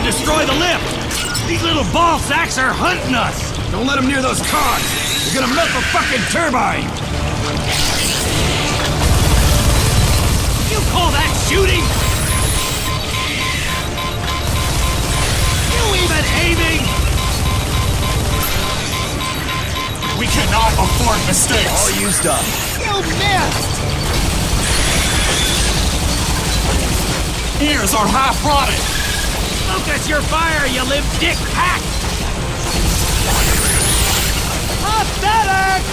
destroy the lift! These little ball sacks are hunting us! Don't let them near those cogs! They're gonna melt the fucking turbine! You call that shooting? You even aiming? We cannot afford mistakes! All used up. You missed! Ears are half rotted! Focus your fire, you limp dick hack! Pathetic!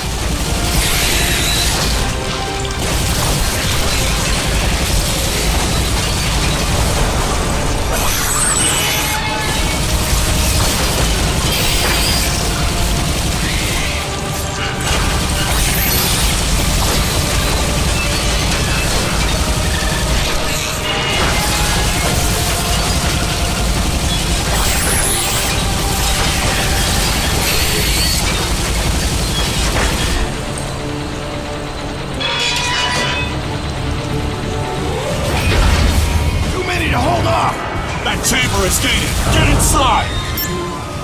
That chamber is gated! Get inside!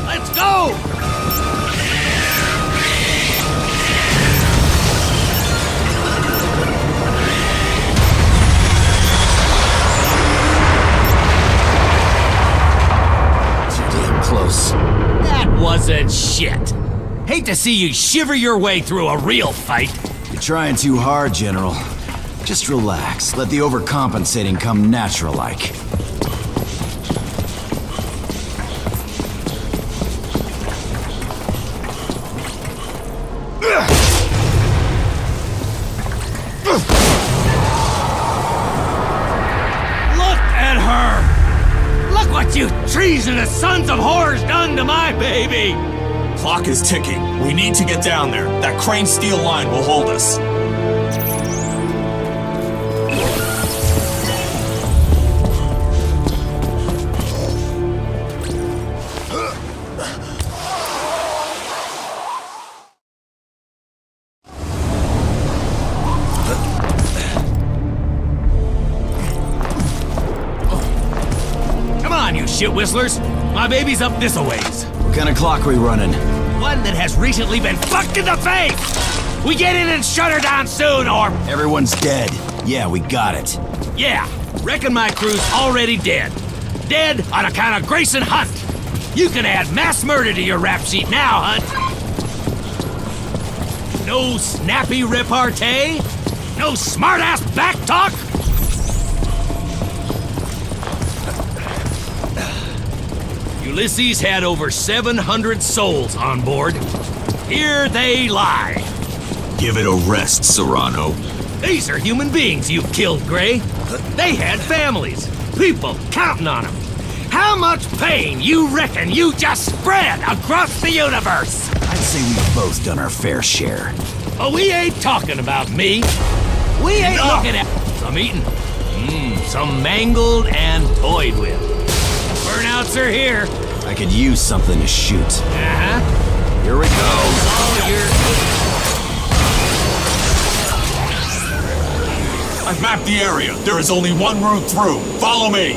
Let's go! Too damn close. That wasn't shit. Hate to see you shiver your way through a real fight. You're trying too hard, General. Just relax. Let the overcompensating come natural-like. You treasonous sons of whores done to my baby! Clock is ticking. We need to get down there. That crane steel line will hold us. Shit whistlers, my baby's up this a ways. What kind of clock are we running? One that has recently been fucked in the face! We get in and shut her down soon, or... Everyone's dead. Yeah, we got it. Yeah, reckon my crew's already dead. Dead on account of Grayson Hunt. You can add mass murder to your rap sheet now, Hunt. No snappy repartee? No smart-ass back talk? Ulysses had over 700 souls on board. Here they lie. Give it a rest, Serrano. These are human beings you've killed, Gray. They had families, people counting on them. How much pain you reckon you just spread across the universe? I'd say we've both done our fair share. Oh, we ain't talking about me. We ain't looking at... I'm eating. Some mangled and toyed with. Burnouts are here. I could use something to shoot. Uh-huh. Here we go. All yours. I've mapped the area. There is only one route through. Follow me.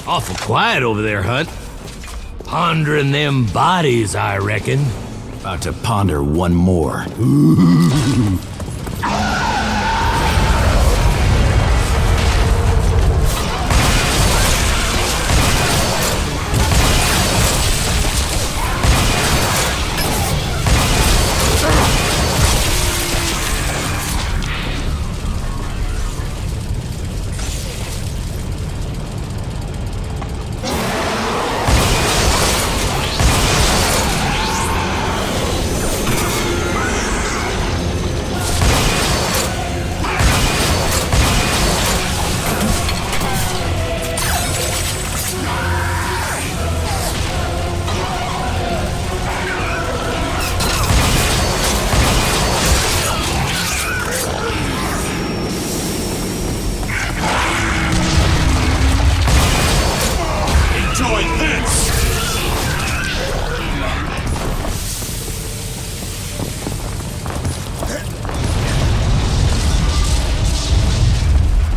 Awful quiet over there, Hunt. Pondering them bodies, I reckon. About to ponder one more.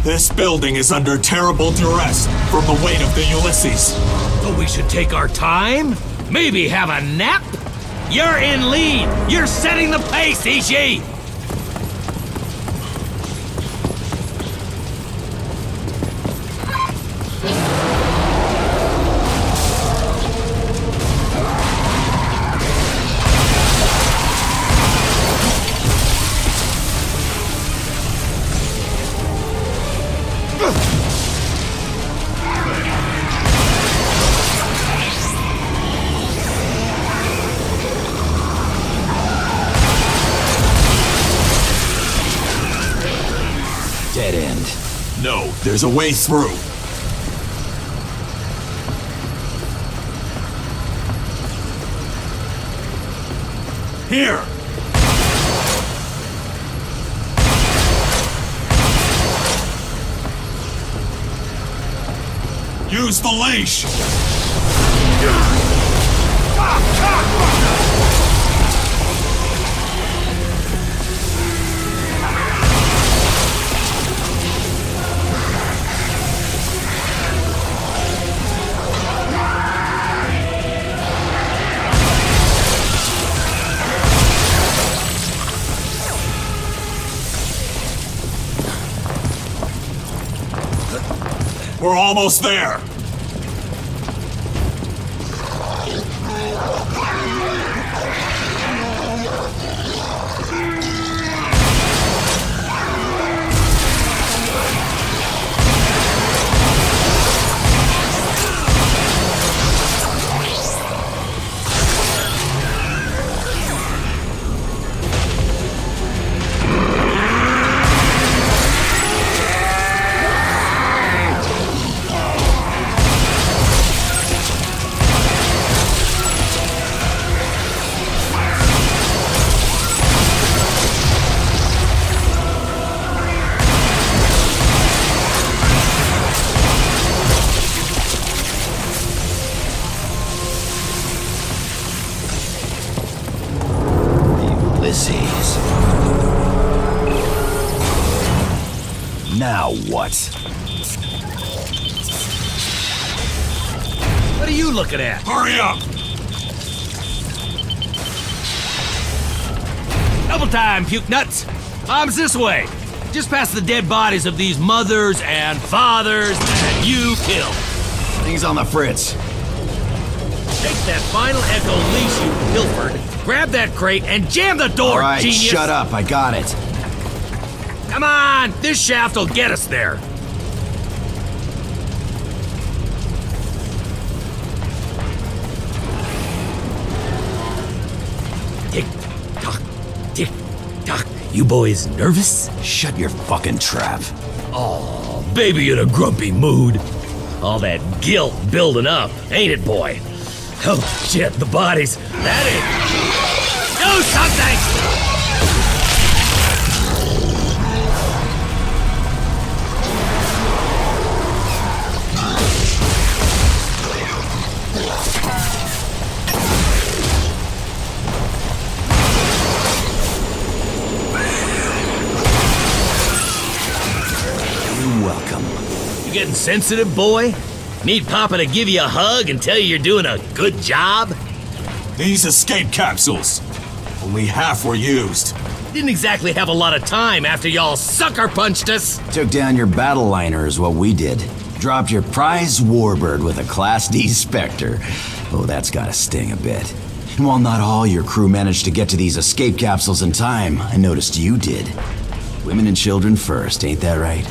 This building is under terrible duress from the weight of the Ulysses. So we should take our time? Maybe have a nap? You're in lead! You're setting the pace, Ishi! Dead end. No, there's a way through. Here! Use the leash! We're almost there! Now what? What are you looking at? Hurry up! Double time, puke nuts! Bombs this way! Just past the dead bodies of these mothers and fathers that you killed. Things on the fritz. Take that final Echo leash you pilfered, grab that crate, and jam the door, All right, genius! shut up, I got it. Come on! This shaft will get us there! Tick-tock, tick-tock. You boys nervous? Shut your fucking trap. Oh, baby in a grumpy mood. All that guilt building up, ain't it, boy? Oh, shit, the bodies. That ain't... Do something! You're welcome. You getting sensitive, boy? Need Papa to give you a hug and tell you you're doing a good job? These escape capsules. Only half were used. Didn't exactly have a lot of time after y'all sucker punched us. Took down your battle liner is what we did. Dropped your prize warbird with a Class D Spectre. Oh, that's gotta sting a bit. And while not all your crew managed to get to these escape capsules in time, I noticed you did. Women and children first, ain't that right?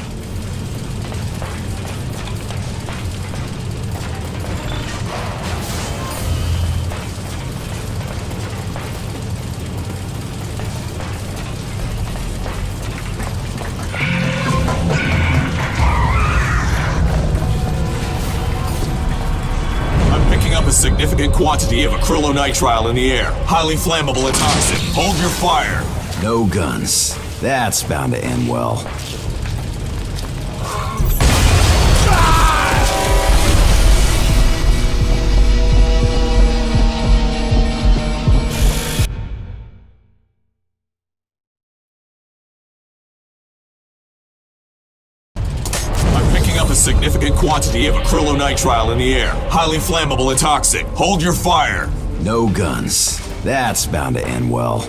A significant quantity of acrylonitrile in the air. Highly flammable and toxic. Hold your fire. No guns. That's bound to end well. significant quantity of acrylonitrile in the air. Highly flammable and toxic. Hold your fire. No guns. That's bound to end well.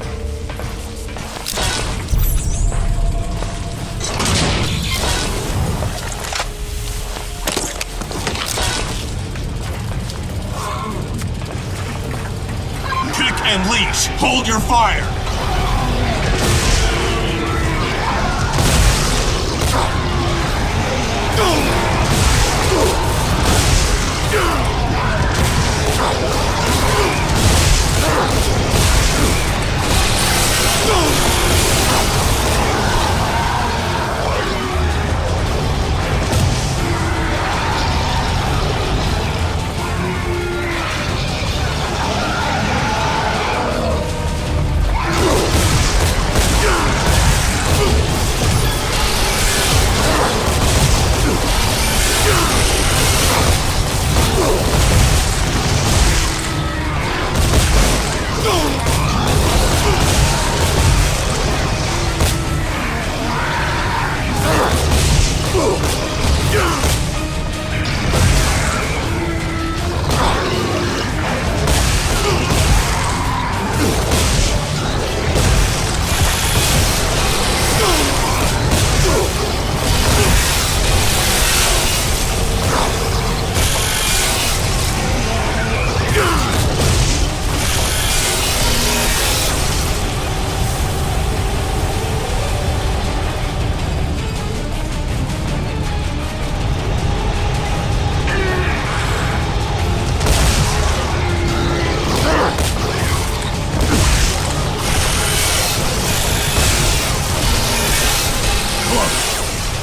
Kick and leash. Hold your fire.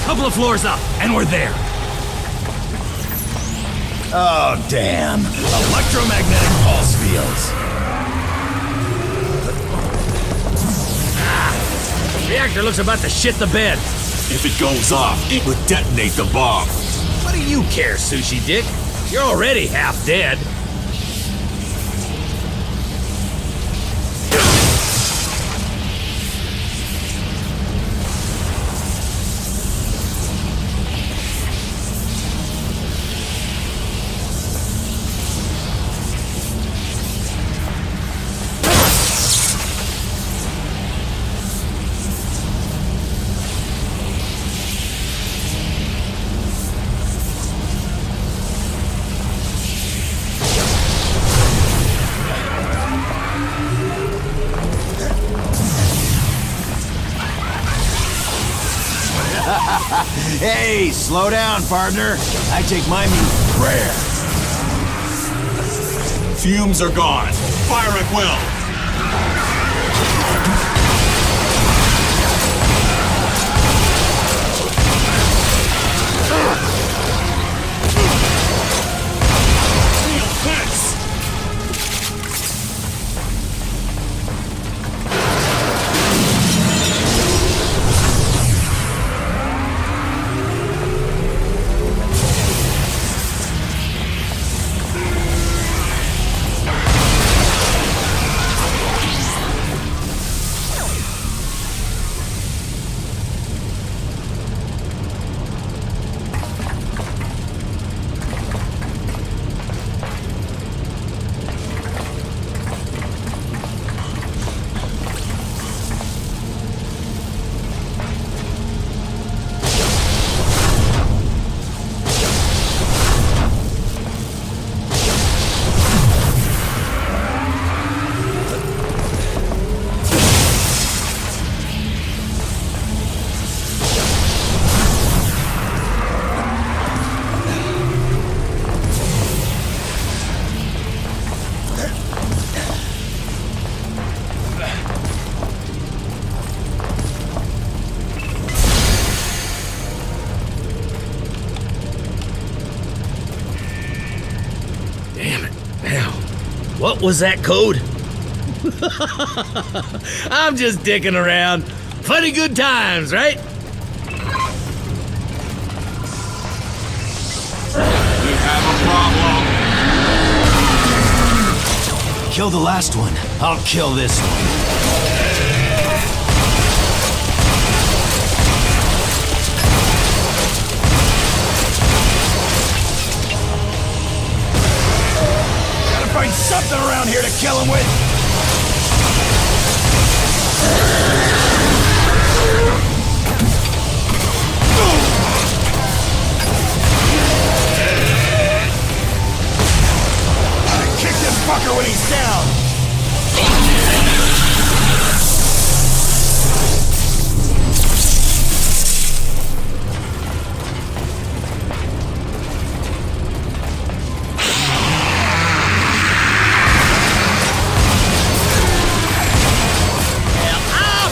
Couple of floors up, and we're there. Oh, damn. Electromagnetic pulse fields. Reactor looks about to shit the bed. If it goes off, it would detonate the bomb. What do you care, Sushi Dick? You're already half dead. Hey, slow down, partner. I take my move rare. Fumes are gone. Fire at will. What was that code? I'm just dicking around. Funny good times, right? We have a problem. Kill the last one. I'll kill this one. something around here to kill him with! Kick this fucker when he's down!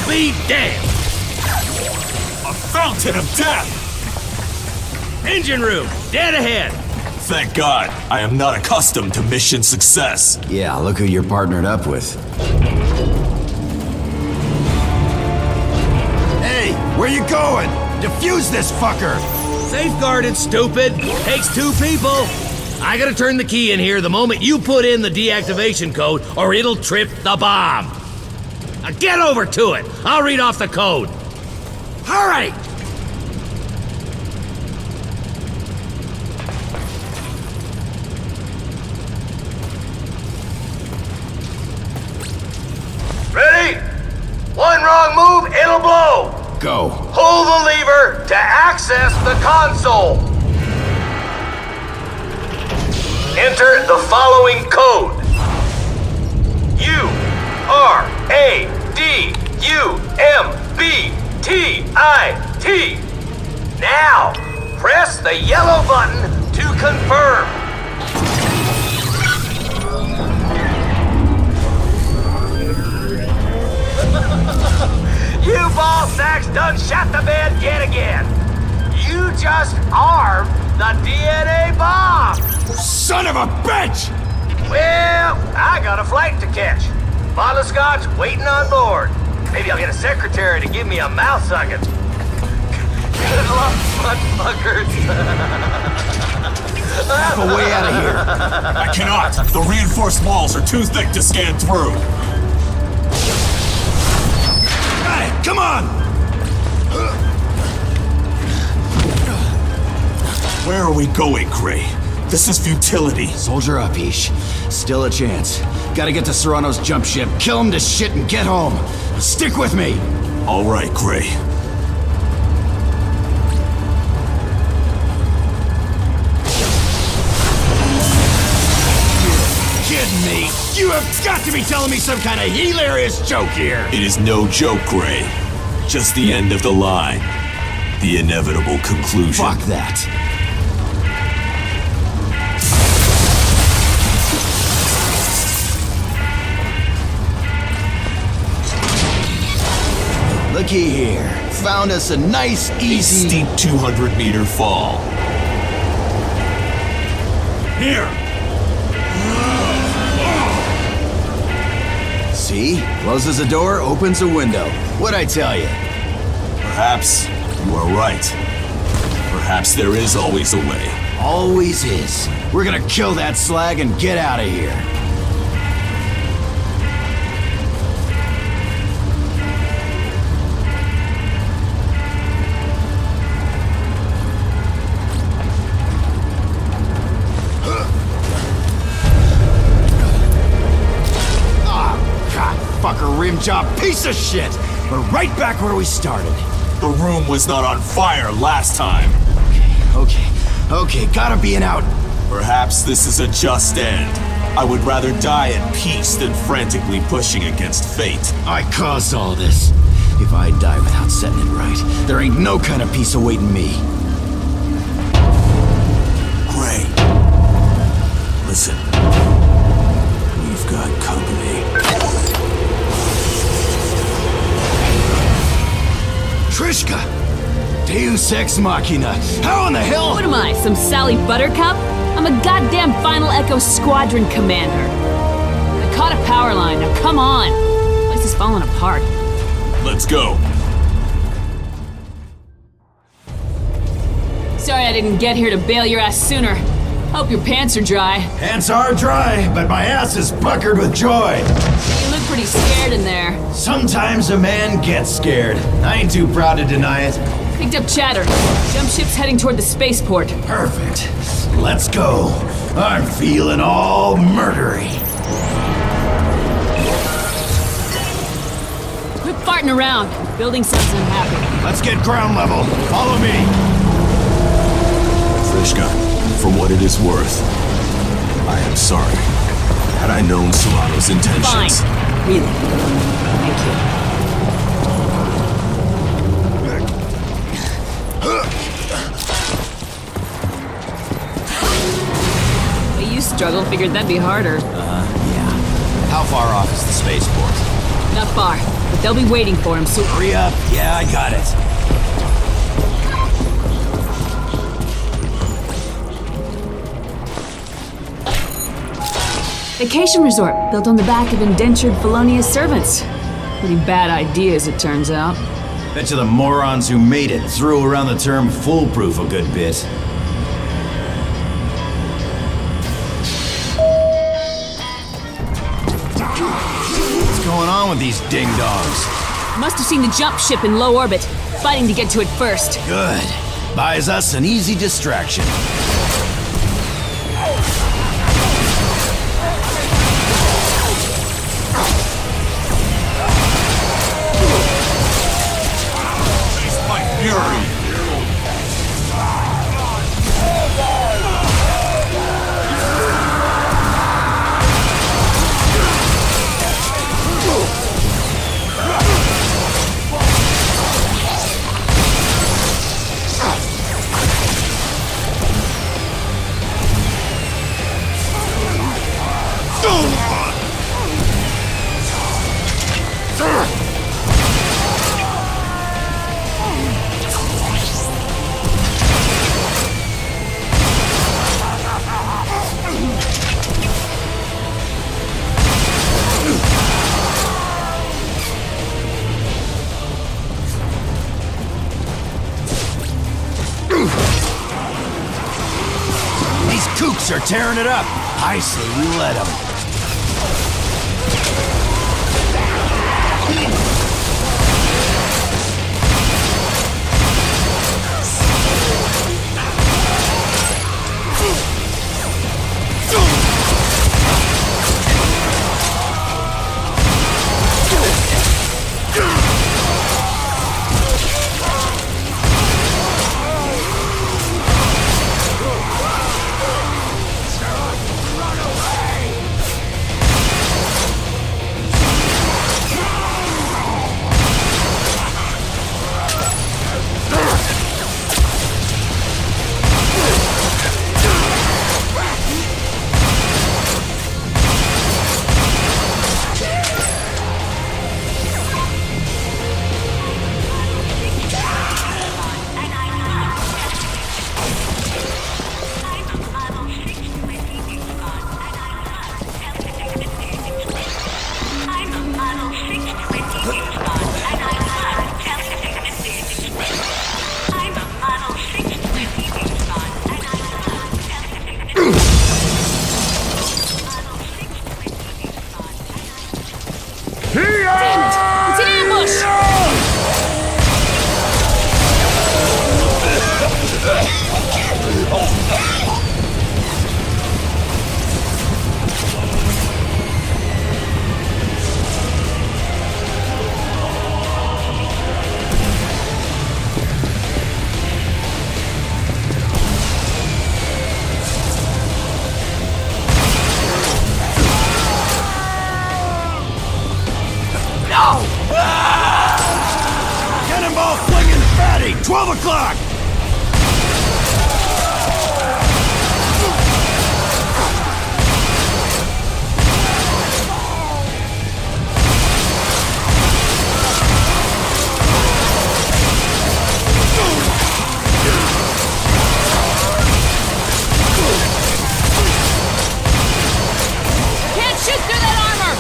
Be damned! A fountain of death! Engine room, dead ahead! Thank God, I am not accustomed to mission success. Yeah, look who you're partnered up with. Hey, where you going? Defuse this fucker! Safeguarded, stupid! Takes two people! I gotta turn the key in here the moment you put in the deactivation code, or it'll trip the bomb! Now get over to it! I'll read off the code! Hurry! Ready? One wrong move, it'll blow! Go. Pull the lever to access the console. Enter the following code. URADUMBTIT. Now, press the yellow button to confirm. You ball sacks done shot the bed yet again. You just armed the DNA bomb. Son of a bitch! Well, I got a flight to catch. Bottle of scotch waiting on board. Maybe I'll get a secretary to give me a mouth sucking. Good luck, motherfuckers. Have a way out of here. I cannot. The reinforced walls are too thick to scan through. Got it! Come on! Where are we going, Gray? This is futility. Soldier up, Ish. Still a chance. Gotta get to Serrano's jump ship, kill him to shit, and get home. Stick with me! All right, Gray. Kidding me? You have got to be telling me some kind of hilarious joke here! It is no joke, Gray. Just the end of the line. The inevitable conclusion. Fuck that. Looky here. Found us a nice, A easy... steep 200-meter fall. Here! See? Closes a door, opens a window. What'd I tell you? Perhaps you are right. Perhaps there is always a way. Always is. We're gonna kill that slag and get out of here. Rim job piece of shit! We're right back where we started. The room was not on fire last time. Okay, gotta be an out. Perhaps this is a just end. I would rather die at peace than frantically pushing against fate. I caused all this. If I die without setting it right, there ain't no kind of peace awaiting me. Gray. Listen. We've got company. Trishka! Deus Ex Machina! How in the hell? What am I, some Sally Buttercup? I'm a goddamn Final Echo Squadron commander. I caught a power line, now come on! This place is falling apart. Let's go. Sorry I didn't get here to bail your ass sooner. Hope your pants are dry. Pants are dry, but my ass is puckered with joy. You look pretty scared in there. Sometimes a man gets scared. I ain't too proud to deny it. Picked up chatter. Jump ship's heading toward the spaceport. Perfect. Let's go. I'm feeling all murdery. farting around. Building sounds unhappy. Let's get ground level. Follow me. Trishka, for what it is worth, I am sorry. Had I known Serrano's intentions... Fine. Really. Thank you. You struggle, figured that'd be harder. Yeah. How far off is the spaceport? Not far, but they'll be waiting for him, so... Hurry up. Yeah, I got it. Vacation resort, built on the back of indentured felonious servants. Pretty bad idea, as it turns out. Bet you the morons who made it threw around the term foolproof a good bit. What's going on with these ding-dongs? Must have seen the jump ship in low orbit, fighting to get to it first. Good. Buys us an easy distraction. Face my fury! These kooks are tearing it up. I say we let them. Cannonball flinging fatty! 12 o'clock! Can't shoot through that armor!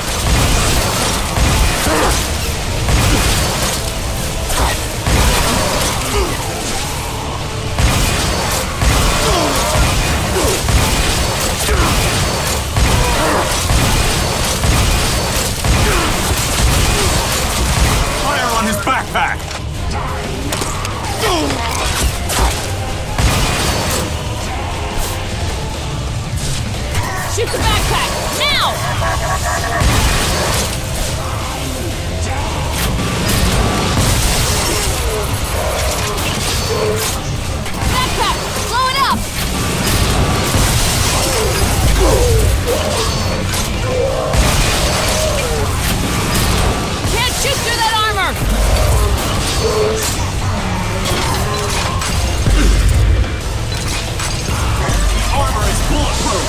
Fire on his backpack! Shoot the backpack! Now! Backpack! Blow it up! Can't shoot through that armor! Armor is bulletproof!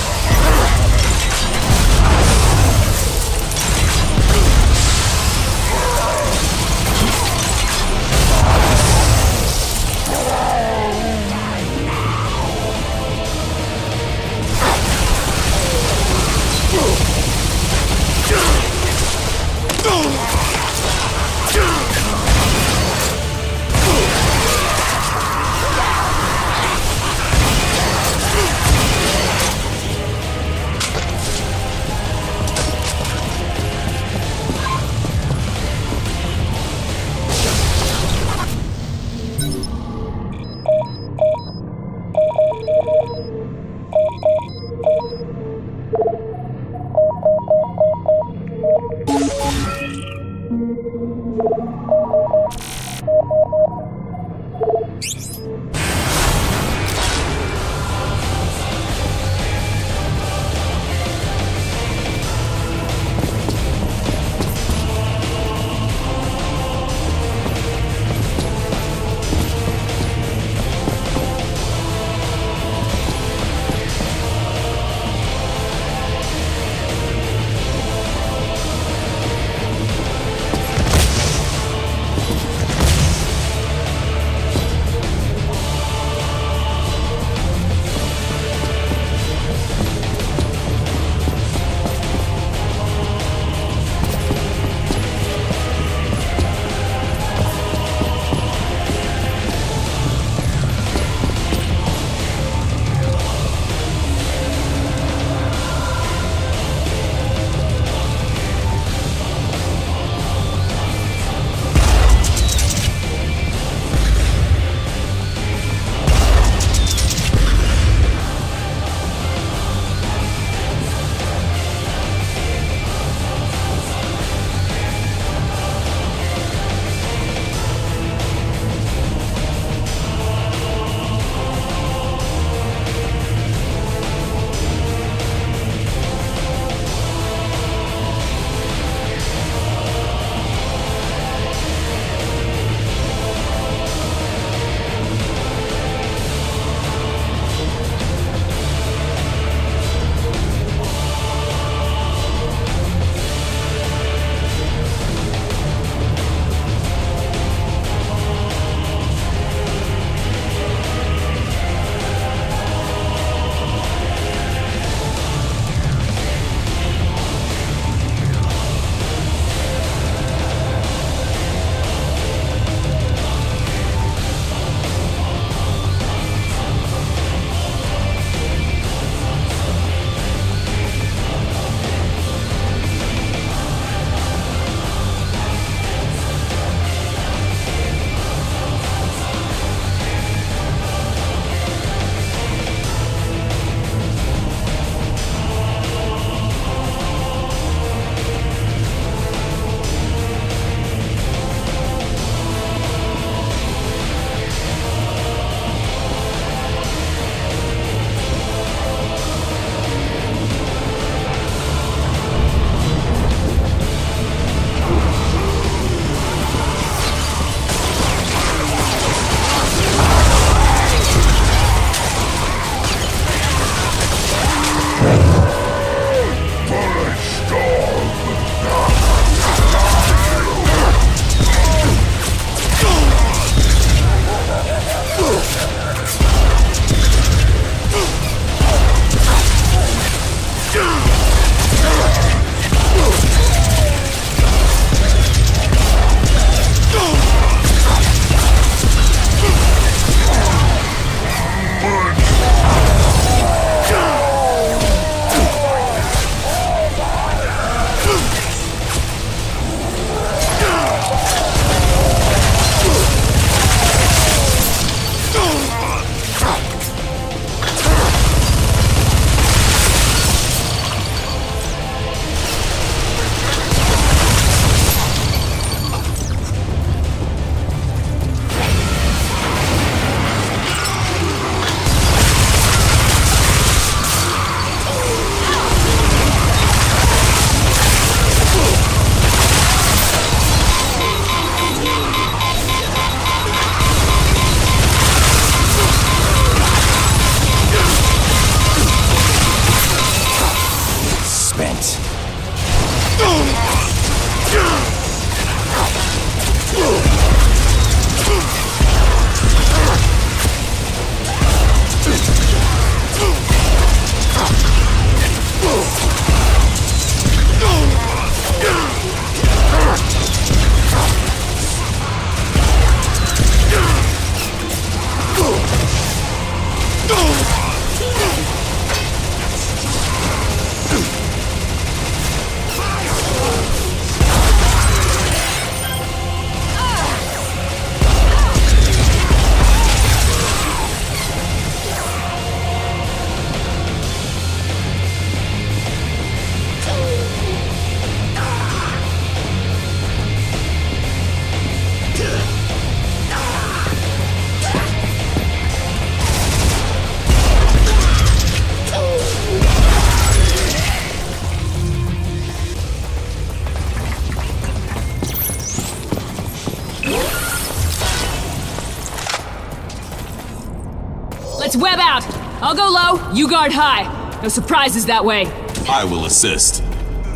Let's web out. I'll go low, you guard high. No surprises that way. I will assist.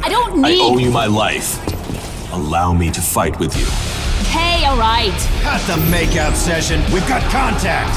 I don't I owe need... you my life. Allow me to fight with you. Okay, alright. Cut the makeout session. We've got contact.